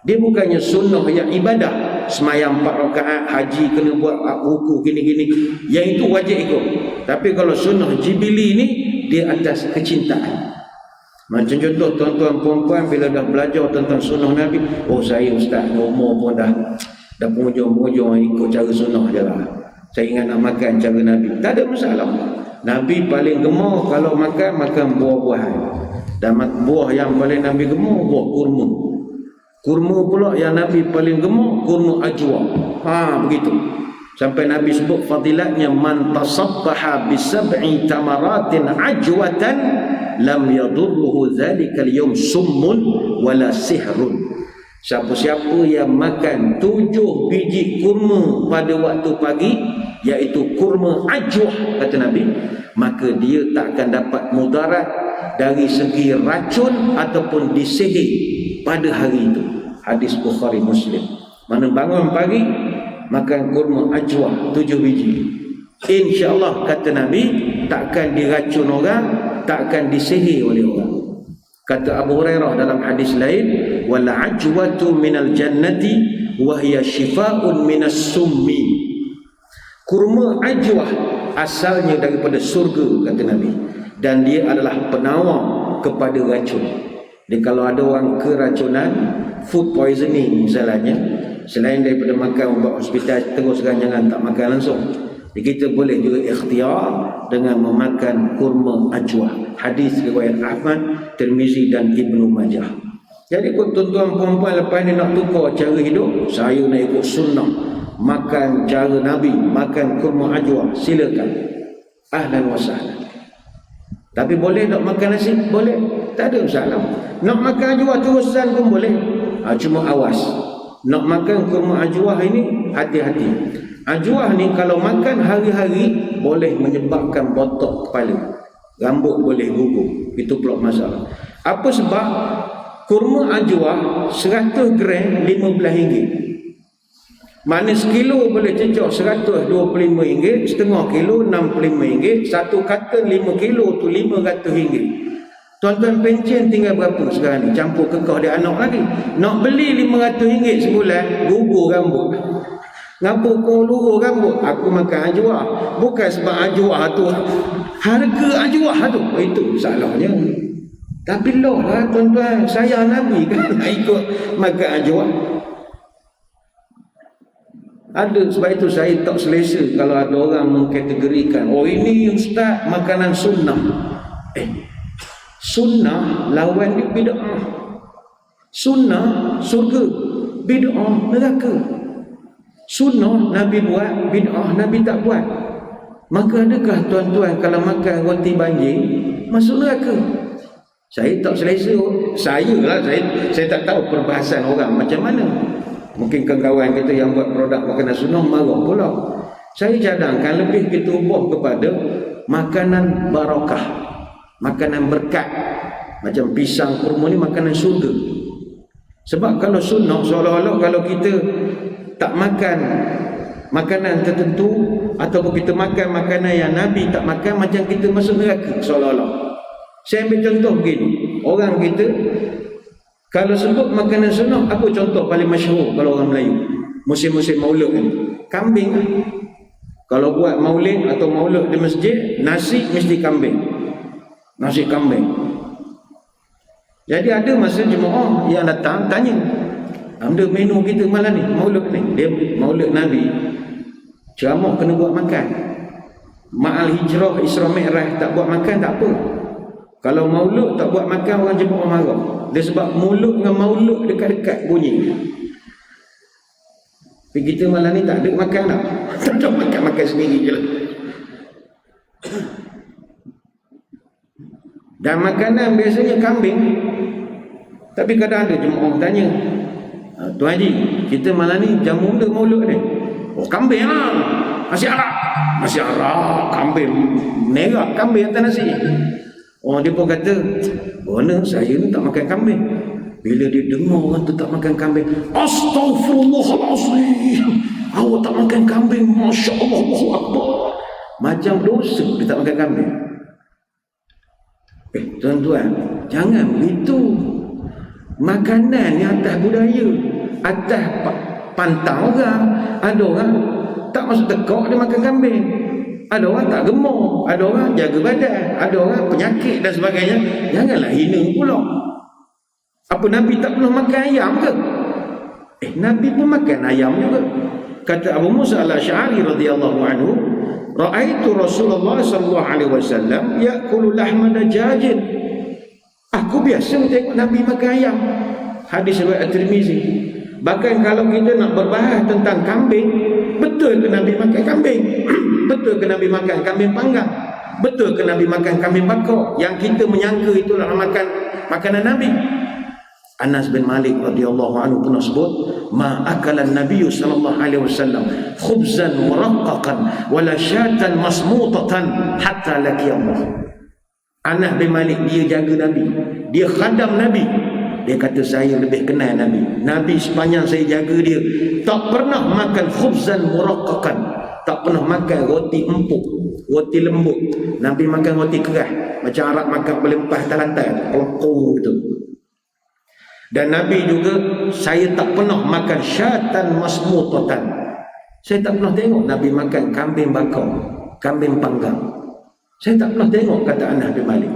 Dia bukannya sunnah yang ibadah. Semayang 4 rakaat, haji kena buat ruku gini-gini. Yang itu wajib ikut. Tapi kalau sunnah jibili ni, dia atas kecintaan. Macam contoh tuan-tuan perempuan bila dah belajar tentang sunnah Nabi. Oh saya ustaz, umur pun dah penghujung-penghujung ikut cara sunnah je lah. Saya ingat nak makan cara Nabi. Tak ada masalah. Nabi paling gemar kalau makan buah-buahan. Dan buah yang paling Nabi gemar, buah kurma. Kurma pula yang Nabi paling gemar, kurma ajwa. Begitu. Sampai Nabi sebut fadilatnya, man tasabbaha bisab'i tamaratin ajwatan lam yadurruhu dzalikal yawm summun wala sihrun. Siapa-siapa yang makan 7 biji kurma pada waktu pagi, iaitu kurma ajwah, kata Nabi, maka dia tak akan dapat mudarat dari segi racun ataupun disihir pada hari itu. Hadis Bukhari Muslim. Mana bangun pagi makan kurma ajwah 7 biji, insya-Allah, kata Nabi, takkan diracun orang, takkan disihir oleh orang. Kata Abu Hurairah dalam hadis lain, wal ajwatu minal jannati wa hiya shifaa'un minas summi. Kurma ajwah asalnya daripada surga, kata Nabi, dan dia adalah penawar kepada racun. Jadi kalau ada orang keracunan, food poisoning misalnya, selain daripada makan ubat hospital, teruskan jangan tak makan langsung. Jadi kita boleh juga ikhtiar dengan memakan kurma ajwah. Hadis riwayat Ahmad, Tirmizi dan Ibnu Majah. Jadi tuan-tuan perempuan lepas ni nak tukar cara hidup, saya nak ikut sunnah, makan cara Nabi, makan kurma ajwah, silakan. Ahlan wa sahlan. Tapi boleh tak makan nasi? Boleh, tak ada masalah. Nak makan ajwah terusan pun boleh. Cuma awas, nak makan kurma ajwah ini hati-hati. Ajwah ni kalau makan hari-hari boleh menyebabkan botok kepala, rambut boleh gugur. Itu pula masalah. Apa sebab? Kurma ajwah 100 gram RM15. Mana sekilo boleh cecok RM125, setengah kilo RM65, satu karton 5 kilo tu RM500. Tuan-tuan pencen tinggal berapa sekarang ni? Campur kekah dia anak lagi. Nak beli RM500 sebulan, gugur rambut. Ngapa kau luruh rambut? Aku makan ajwah. Bukan sebab ajwah tu, harga ajwah tu, itu salahnya. Tapi loh lah tuan-tuan, sayang Nabi kan nak ikut makan ajwah. Ada, sebab itu saya tak selesa kalau ada orang mengkategorikan, oh ini ustaz makanan sunnah. Sunnah lawan dia bid'ah. Sunnah surga, bid'ah neraka. Sunnah Nabi buat, bid'ah Nabi tak buat. Maka adakah tuan-tuan kalau makan roti banjir masuk neraka? Saya tak selesa. Saya tak tahu perbahasan orang macam mana. Mungkin kawan kita yang buat produk makanan sunnah marah pula. Saya cadangkan lebih kita ubah kepada makanan barakah, makanan berkat. Macam pisang, kurma ni makanan surga. Sebab kalau sunnah, seolah-olah kalau kita tak makan makanan tertentu, ataupun kita makan makanan yang Nabi tak makan, macam kita masuk neraka seolah-olah. Saya ambil contoh begini. Orang kita kalau sebut makanan sunnah, apa contoh paling masyhur kalau orang Melayu? Musim-musim maulud kan, kambing. Kalau buat maulid atau maulud di masjid, nasi mesti kambing. Nasi kambing. Jadi ada masa jemaah yang datang tanya, ada menu kita malam ni, maulud ni. Dia maulud Nabi, ceramah kena buat makan. Ma'al hijrah, Isra Mi'raj tak buat makan tak apa. Kalau maulud tak buat makan, orang jemaah marah. Dia sebab mulut dengan maulud dekat-dekat bunyi. Tapi kita malam ni tak ada makan tak. Tak ada makan sendiri je lah. Dan makanan biasanya kambing. Tapi kadang ada jemaah tanya, Tuan Haji, kita malam ni jam mula maulud ni. Oh kambing lah. Nasi Arab. Nasi Arab, kambing. Nerak kambing atas nasi. Oh dia pun kata, mana saya ni tak makan kambing. Bila dia dengar orang tu tak makan kambing, Astaghfirullahalazim, awak tak makan kambing, Masya Allah, Allahu Akbar. Macam dosa dia tak makan kambing. Tuan-tuan, jangan begitu. Makanan ni atas budaya, atas pantang orang. Ada orang tak masuk tekak dia makan kambing. Ada orang tak gemuk, ada orang jaga badan, ada orang penyakit dan sebagainya. Janganlah hina pula. Apa Nabi tak pernah makan ayam ke? Nabi pun makan ayam juga. Kata Abu Musa al-Asy'ari radhiyallahu anhu, ra'aitu Rasulullah sallallahu alaihi wasallam ya'kulu lahma dajajin. Aku biasa tengok Nabi makan ayam. Hadis riwayat Tirmizi. Bahkan kalau kita nak berbahas tentang kambing, betul Betul ke Nabi makan kambing? Betul ke Nabi makan kambing panggang? Betul ke Nabi makan kambing bakar? Yang kita menyangka itulah makan makanan Nabi. Anas bin Malik radhiyallahu anhu pernah sebut, ma akalan Nabi sallallahu alaihi wasallam khubzan muraqqaqan wala syatan masmutatan hatta laqi Allah. Anas bin Malik dia jaga Nabi, dia khadam Nabi. Dia kata saya lebih kenal Nabi. Nabi sepanjang saya jaga dia tak pernah makan khubzan muraqqaqan, tak pernah makan roti empuk, roti lembut. Nabi makan roti keras macam Arab makan pelempah talantai, pelengkung gitu. Dan Nabi juga, saya tak pernah makan syatan masmutatan. Saya tak pernah tengok Nabi makan kambing bakar, kambing panggang. Saya tak pernah tengok, kata Anas bin Malik.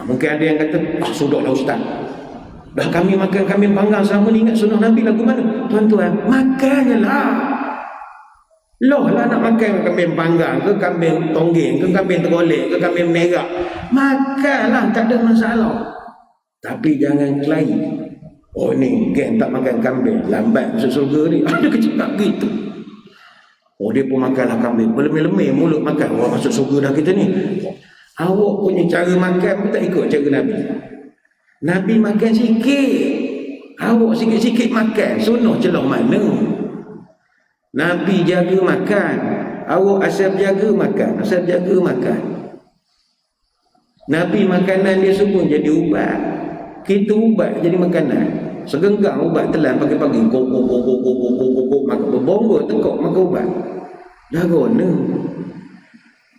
Mungkin ada yang kata, sudahlah Ustaz, dah kami makan kambing panggang selama ni, ingat sunnah Nabi lagu mana? Tuan-tuan, makannya lah. Loh lah nak makan kambing panggang ke, kambing tonggeng ke, kambing tergolek ke, kambing merah, makanlah, tak ada masalah. Tapi jangan kelahi. Oh ni geng tak makan kambing, lambat masuk surga ni. Ada kecakap gitu. Oh dia pun makanlah kambing, berlemih-lemih mulut makan. Wah masuk surga dah kita ni. Awak punya cara makan pun tak ikut cara Nabi. Nabi makan sikit, awak sikit-sikit makan. Sunnah celah mana? Nabi jaga makan, awak asal jaga makan, asal jaga makan. Nabi makanan dia semua jadi ubat, kita ubat jadi makanan. Segenggang ubat telan pagi-pagi, kok makan berbonggo tekok makan ubat. Dah guna.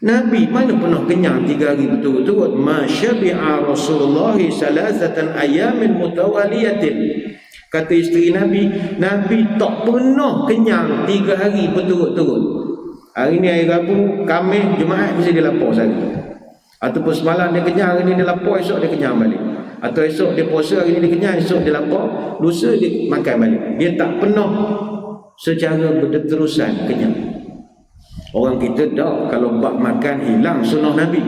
Nabi mana pernah kenyang 3 hari betul-betul. Ma syabi'a Rasulullah salasatan ayamin mutawaliyatin. Kata isteri Nabi, Nabi tak pernah kenyang 3 hari berturut-turut. Hari ni hari Rabu, Khamis, Jumaat mesti dia lapar sehari. Ataupun semalam dia kenyang, hari ni dia lapar, esok dia kenyang balik. Atau esok dia puasa, hari ni dia kenyang, esok dia lapar, lusa dia makan balik. Dia tak pernah secara berterusan kenyang. Orang kita dah, kalau bab makan hilang sunnah Nabi.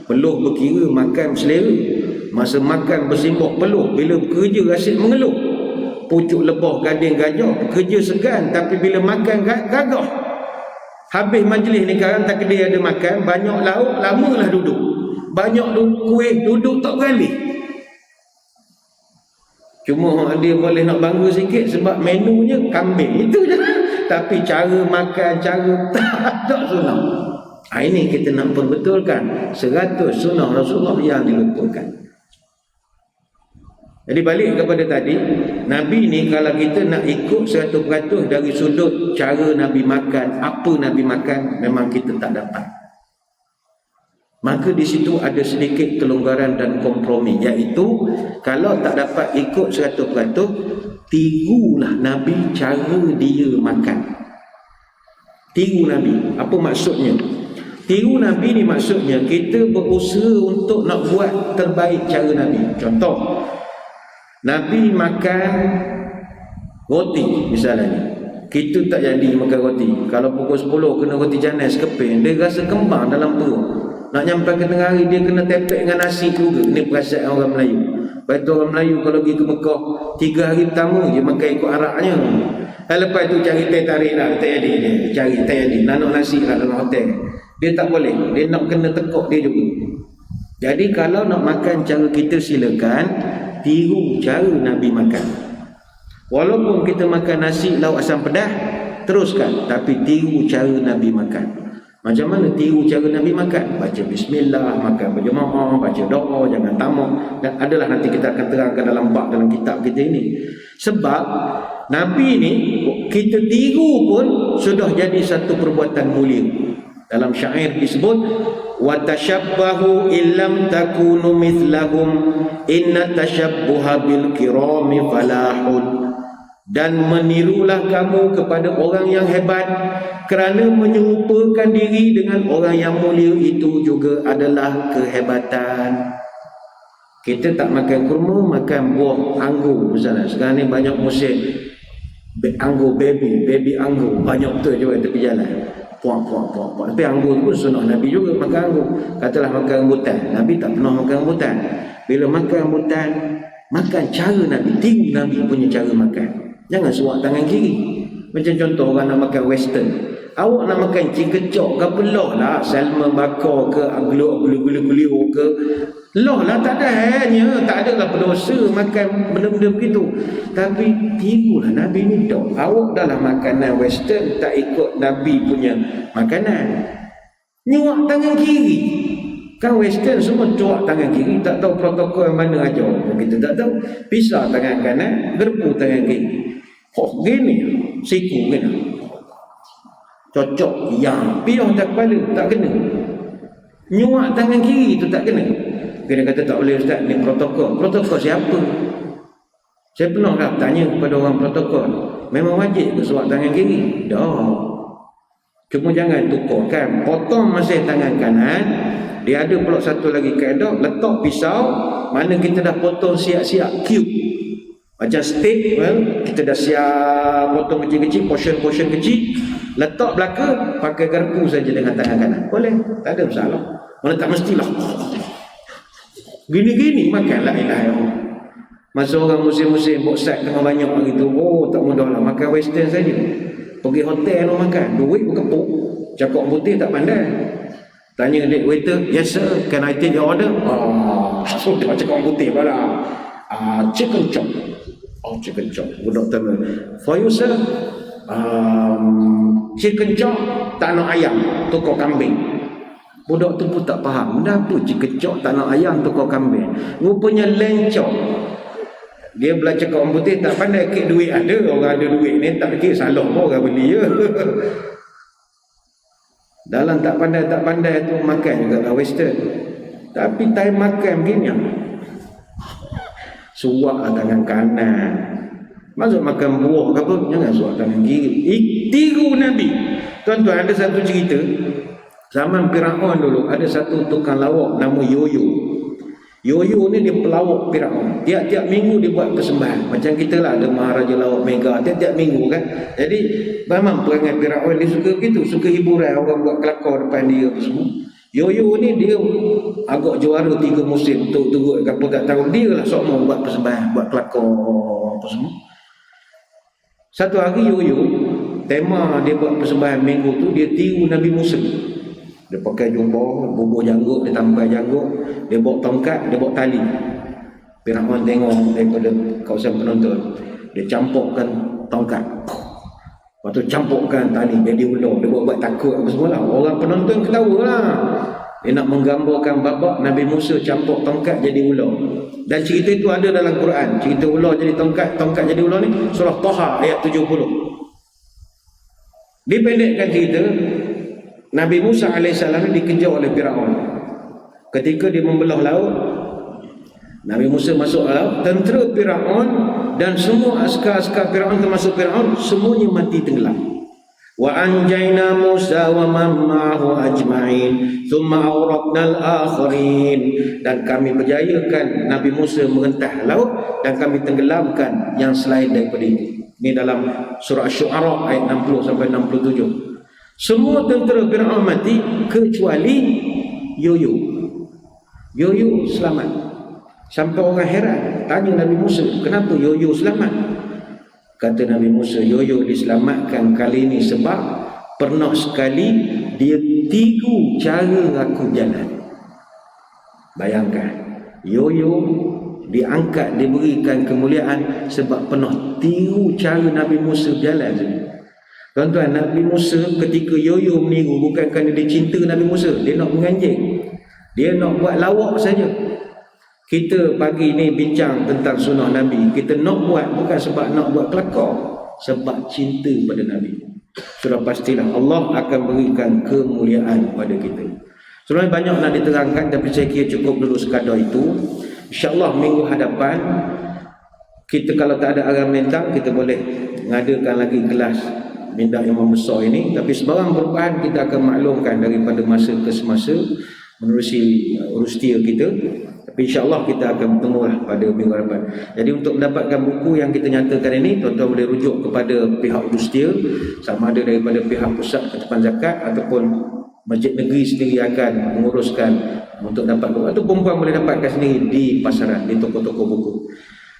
Peluh berkira makan selera. Masa makan bersimbah peluh, bila bekerja asyik mengeluh. Pucuk lebah gading gajah, kerja segan, tapi bila makan gagah. Habis majlis ni sekarang tak kedai ada makan, banyak lauk, lamalah duduk. Banyak kuih, duduk tak beralih. Cuma dia boleh nak bangga sikit sebab menunya kambing, itu je. Tapi cara makan, cara tak sunnah. Ini kita nak perbetulkan 100 sunnah Rasulullah yang diluputkan. Jadi balik kepada tadi, Nabi ni kalau kita nak ikut 100% dari sudut cara Nabi makan, apa Nabi makan, memang kita tak dapat. Maka di situ ada sedikit kelonggaran dan kompromi, iaitu kalau tak dapat ikut 100%, tirulah Nabi cara dia makan. Tiru Nabi. Apa maksudnya? Tiru Nabi ni maksudnya kita berusaha untuk nak buat terbaik cara Nabi. Contoh, Nabi makan roti misalnya ni. Kita tak jadi makan roti. Kalau pukul 10 kena roti canai sekeping, dia rasa kembang dalam perut. Nak nyampai ke tengah hari dia kena tepek dengan nasi juga. Ini perasaan orang Melayu. Lepas tu orang Melayu kalau pergi ke Mekah 3 hari pertama je makan ikut araknya. Lepas tu cari teh tarik lah, teh jadi dia. Cari teh jadi, nak nasi lah dalam hotel. Dia tak boleh. Dia nak kena tekuk dia juga. Jadi kalau nak makan cara kita, silakan tiru cara Nabi makan. Walaupun kita makan nasi lauk asam pedas, teruskan, tapi tiru cara Nabi makan. Macam mana tiru cara Nabi makan? Baca bismillah, makan berjemaah, baca doa, jangan tamak. Dan adalah nanti kita akan terangkan dalam bab dalam kitab kita ini. Sebab Nabi ni kita tiru pun sudah jadi satu perbuatan mulia. Dalam syair disebut, wa tashabbahu illam takunu mithlahum inna tashabbuha bil kirami falahun. Dan menirulah kamu kepada orang yang hebat, kerana menyerupakan diri dengan orang yang mulia itu juga adalah kehebatan. Kita tak makan kurma, makan buah anggur misalnya. Sekarang ni banyak musim anggur baby anggur, banyak betul juga tepi jalan. Puak. Tapi anggur pun sunnah Nabi juga makan anggur. Katalah makan rambutan, Nabi tak pernah makan rambutan. Bila makan rambutan, makan cara Nabi, tiru Nabi punya cara makan. Jangan suap tangan kiri. Macam contoh orang nak makan western, awak nak makan cikecok ke peloh lah, salmon bakar ke, gulio ke, loh lah, tak ada hanya, tak ada lah berdosa makan benda-benda begitu. Tapi tirulah Nabi ni dok. Awak dah lah makanan western, tak ikut Nabi punya makanan. Nyuak tangan kiri. Kan western semua cuak tangan kiri, tak tahu protokol yang mana aja. Kita tak tahu. Pisah tangan kanan, gerpu tangan kiri. Oh gini, siku gini. Cocok yang piah tak kepala, tak kena. Nyuak tangan kiri tu tak kena. Kena kata tak boleh ustaz, ni protokol. Protokol siapa? Saya pernah dah tanya kepada orang protokol, memang wajib ke suak tangan kiri? Dah. Cuma jangan tukarkan, potong masih tangan kanan. Dia ada pula satu lagi kaedah, letak pisau, mana kita dah potong siap-siap cube. Macam steak, kita dah siap potong kecil-kecil, portion-portion kecil, letak belakang, pakai garpu saja dengan tangan kanan. Boleh, tak ada masalah. Mana tak mestilah gini-gini makan, la ilaha illallah. Masa orang musim-musim boksat tengah banyak begitu, oh tak mudah lah, makan western saja. Pergi hotel nak makan, duit berkepuk, cakap putih tak pandai. Tanya dia waiter, yes sir, can I take your order? Sudah cakap putih pula. Chicken chop. Oh, chicken chop. Budak tanya, for you sir, chicken chop tak nak ayam, tukar kambing. Budak tu pun tak faham, kenapa chicken chop tak nak ayam, tukar kambing. Rupanya lencok. Dia belajar cakap orang putih tak pandai kek duit ada. Orang ada duit ni tak kek salah pun orang beli ya. Dalam tak pandai tu makan juga lah western. Tapi time makan begini, suak tangan kanan. Maksud makan buah ke apa, jangan suak tangan kiri. Tiru Nabi. Tuan-tuan, ada satu cerita zaman Firaun dulu, ada satu tukang lawak nama Yoyo. Yoyo ni dia pelawak Firaun. Tiap-tiap minggu dia buat persembahan. Macam kita lah ada Maharaja Lawak Mega tiap-tiap minggu kan. Jadi memang perangai Firaun dia suka gitu, suka hiburan, orang buat kelakar depan dia apa semua. Yoyo ni dia agak juara 3 musim untuk turut apa tak tahu. Dia lah sok mau buat persembahan, buat kelakar apa semua. Satu hari Yoyo, tema dia buat persembahan minggu tu, dia tiru Nabi Musa. Dia pakai jubah, bubuh janggut, dia tambah janggut, dia bawa tongkat, dia bawa tali. Firaun tengok daripada kawasan penonton, dia campurkan tongkat, lepas tu campurkan tali, jadi ular, dia buat takut apa semua lah. Orang penonton ketawa lah. Dia nak menggambarkan babak Nabi Musa campur tongkat jadi ular. Dan cerita itu ada dalam Quran. Cerita ular jadi tongkat, tongkat jadi ular ni surah Taha ayat 70. Dipendekkan cerita, Nabi Musa AS dikejar oleh Firaun. Ketika dia membelah laut, Nabi Musa masuk laut, tentera Firaun dan semua askar-askar Firaun termasuk Firaun semuanya mati tenggelam. Wa anjayna Musa wa man ma'ahu ajma'in thumma awraqnal akharin. Dan kami berjayakan Nabi Musa merentah laut dan kami tenggelamkan yang selain daripada itu. Ini dalam surah Asy-Syu'ara ayat 60 sampai 67. Semua tentera Firaun mati kecuali Yoyo. Yoyo selamat. Sampai orang heran, tanya Nabi Musa, kenapa Yoyo selamat? Kata Nabi Musa, Yoyo diselamatkan kali ini sebab pernah sekali dia tiru cara aku jalan. Bayangkan, Yoyo diangkat, diberikan kemuliaan sebab pernah tiru cara Nabi Musa berjalan saja. Tuan-tuan, Nabi Musa ketika Yoyo meniru bukan kerana dia cinta Nabi Musa, dia nak menganjing, dia nak buat lawak saja. Kita pagi ni bincang tentang sunnah Nabi, kita nak buat bukan sebab nak buat kelakar, sebab cinta pada Nabi. Sudah pastilah Allah akan berikan kemuliaan pada kita. Sebenarnya banyak nak diterangkan, tapi saya kira cukup dulu sekadar itu. InsyaAllah minggu hadapan kita kalau tak ada arah mentang, kita boleh mengadakan lagi kelas minda yang membesar ini. Tapi sebarang perubahan kita akan maklumkan daripada masa ke semasa menerusi urustia kita. Tapi insyaAllah kita akan bertemu lah pada minggu hadapan. Jadi untuk mendapatkan buku yang kita nyatakan ini, tuan-tuan boleh rujuk kepada pihak urustia, sama ada daripada pihak pusat ketetapan zakat ataupun masjid negeri sendiri akan menguruskan untuk dapat buku. Atau perempuan boleh dapatkan sendiri di pasaran, di toko-toko buku.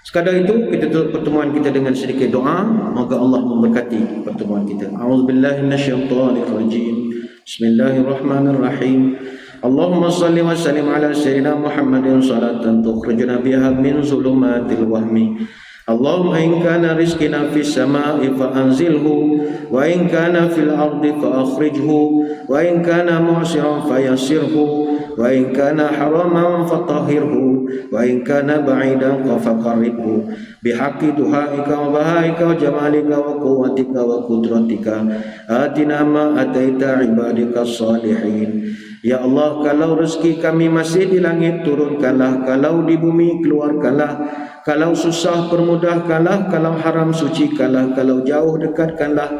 Sekadar itu kita tutup pertemuan kita dengan sedikit doa, moga Allah memberkati pertemuan kita. A'udzubillahi minasyaitonirrajim. Bismillahirrahmanirrahim. Allahumma salli wa sallim ala sayyidina Muhammadin salatan tukhrijuna biha min zulumatil wahmi. Allahumma in kana rizqina fis sama'i fa anzilhu wa in kana fil ardi fa akhrijhu wa in kana mu'siran fa yassirhu wa in kana haraman fatahhirhu wa in kana ba'idan faqarribhu bihaqqi duhaika wa bahaika wa jamalika wa quwwatika wa qudratika atina ma ataita ibadika salihin. Ya Allah, kalau rezeki kami masih di langit, turunkanlah. Kalau di bumi, keluarkanlah. Kalau susah, permudahkanlah. Kalau haram, sucikanlah. Kalau jauh, dekatkanlah.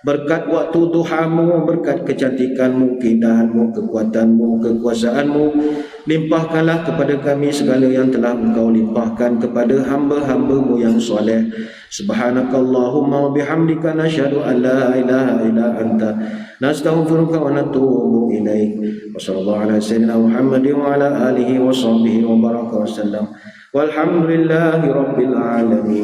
Berkat waktu duhamu, berkat kecantikanmu, keindahanmu, kekuatanmu, kekuasaanmu, limpahkanlah kepada kami segala yang telah engkau limpahkan kepada hamba-hambamu yang soleh. Subhanakallahumma wa bihamdika nasyhadu an la ilaha illa anta nastaghfiruka wa natubu ilaik. Wa sallallahu ala sayyidina Muhammadin wa ala alihi wa sahbihi wa baraka wa sallam. Walhamdulillahi rabbil alamin.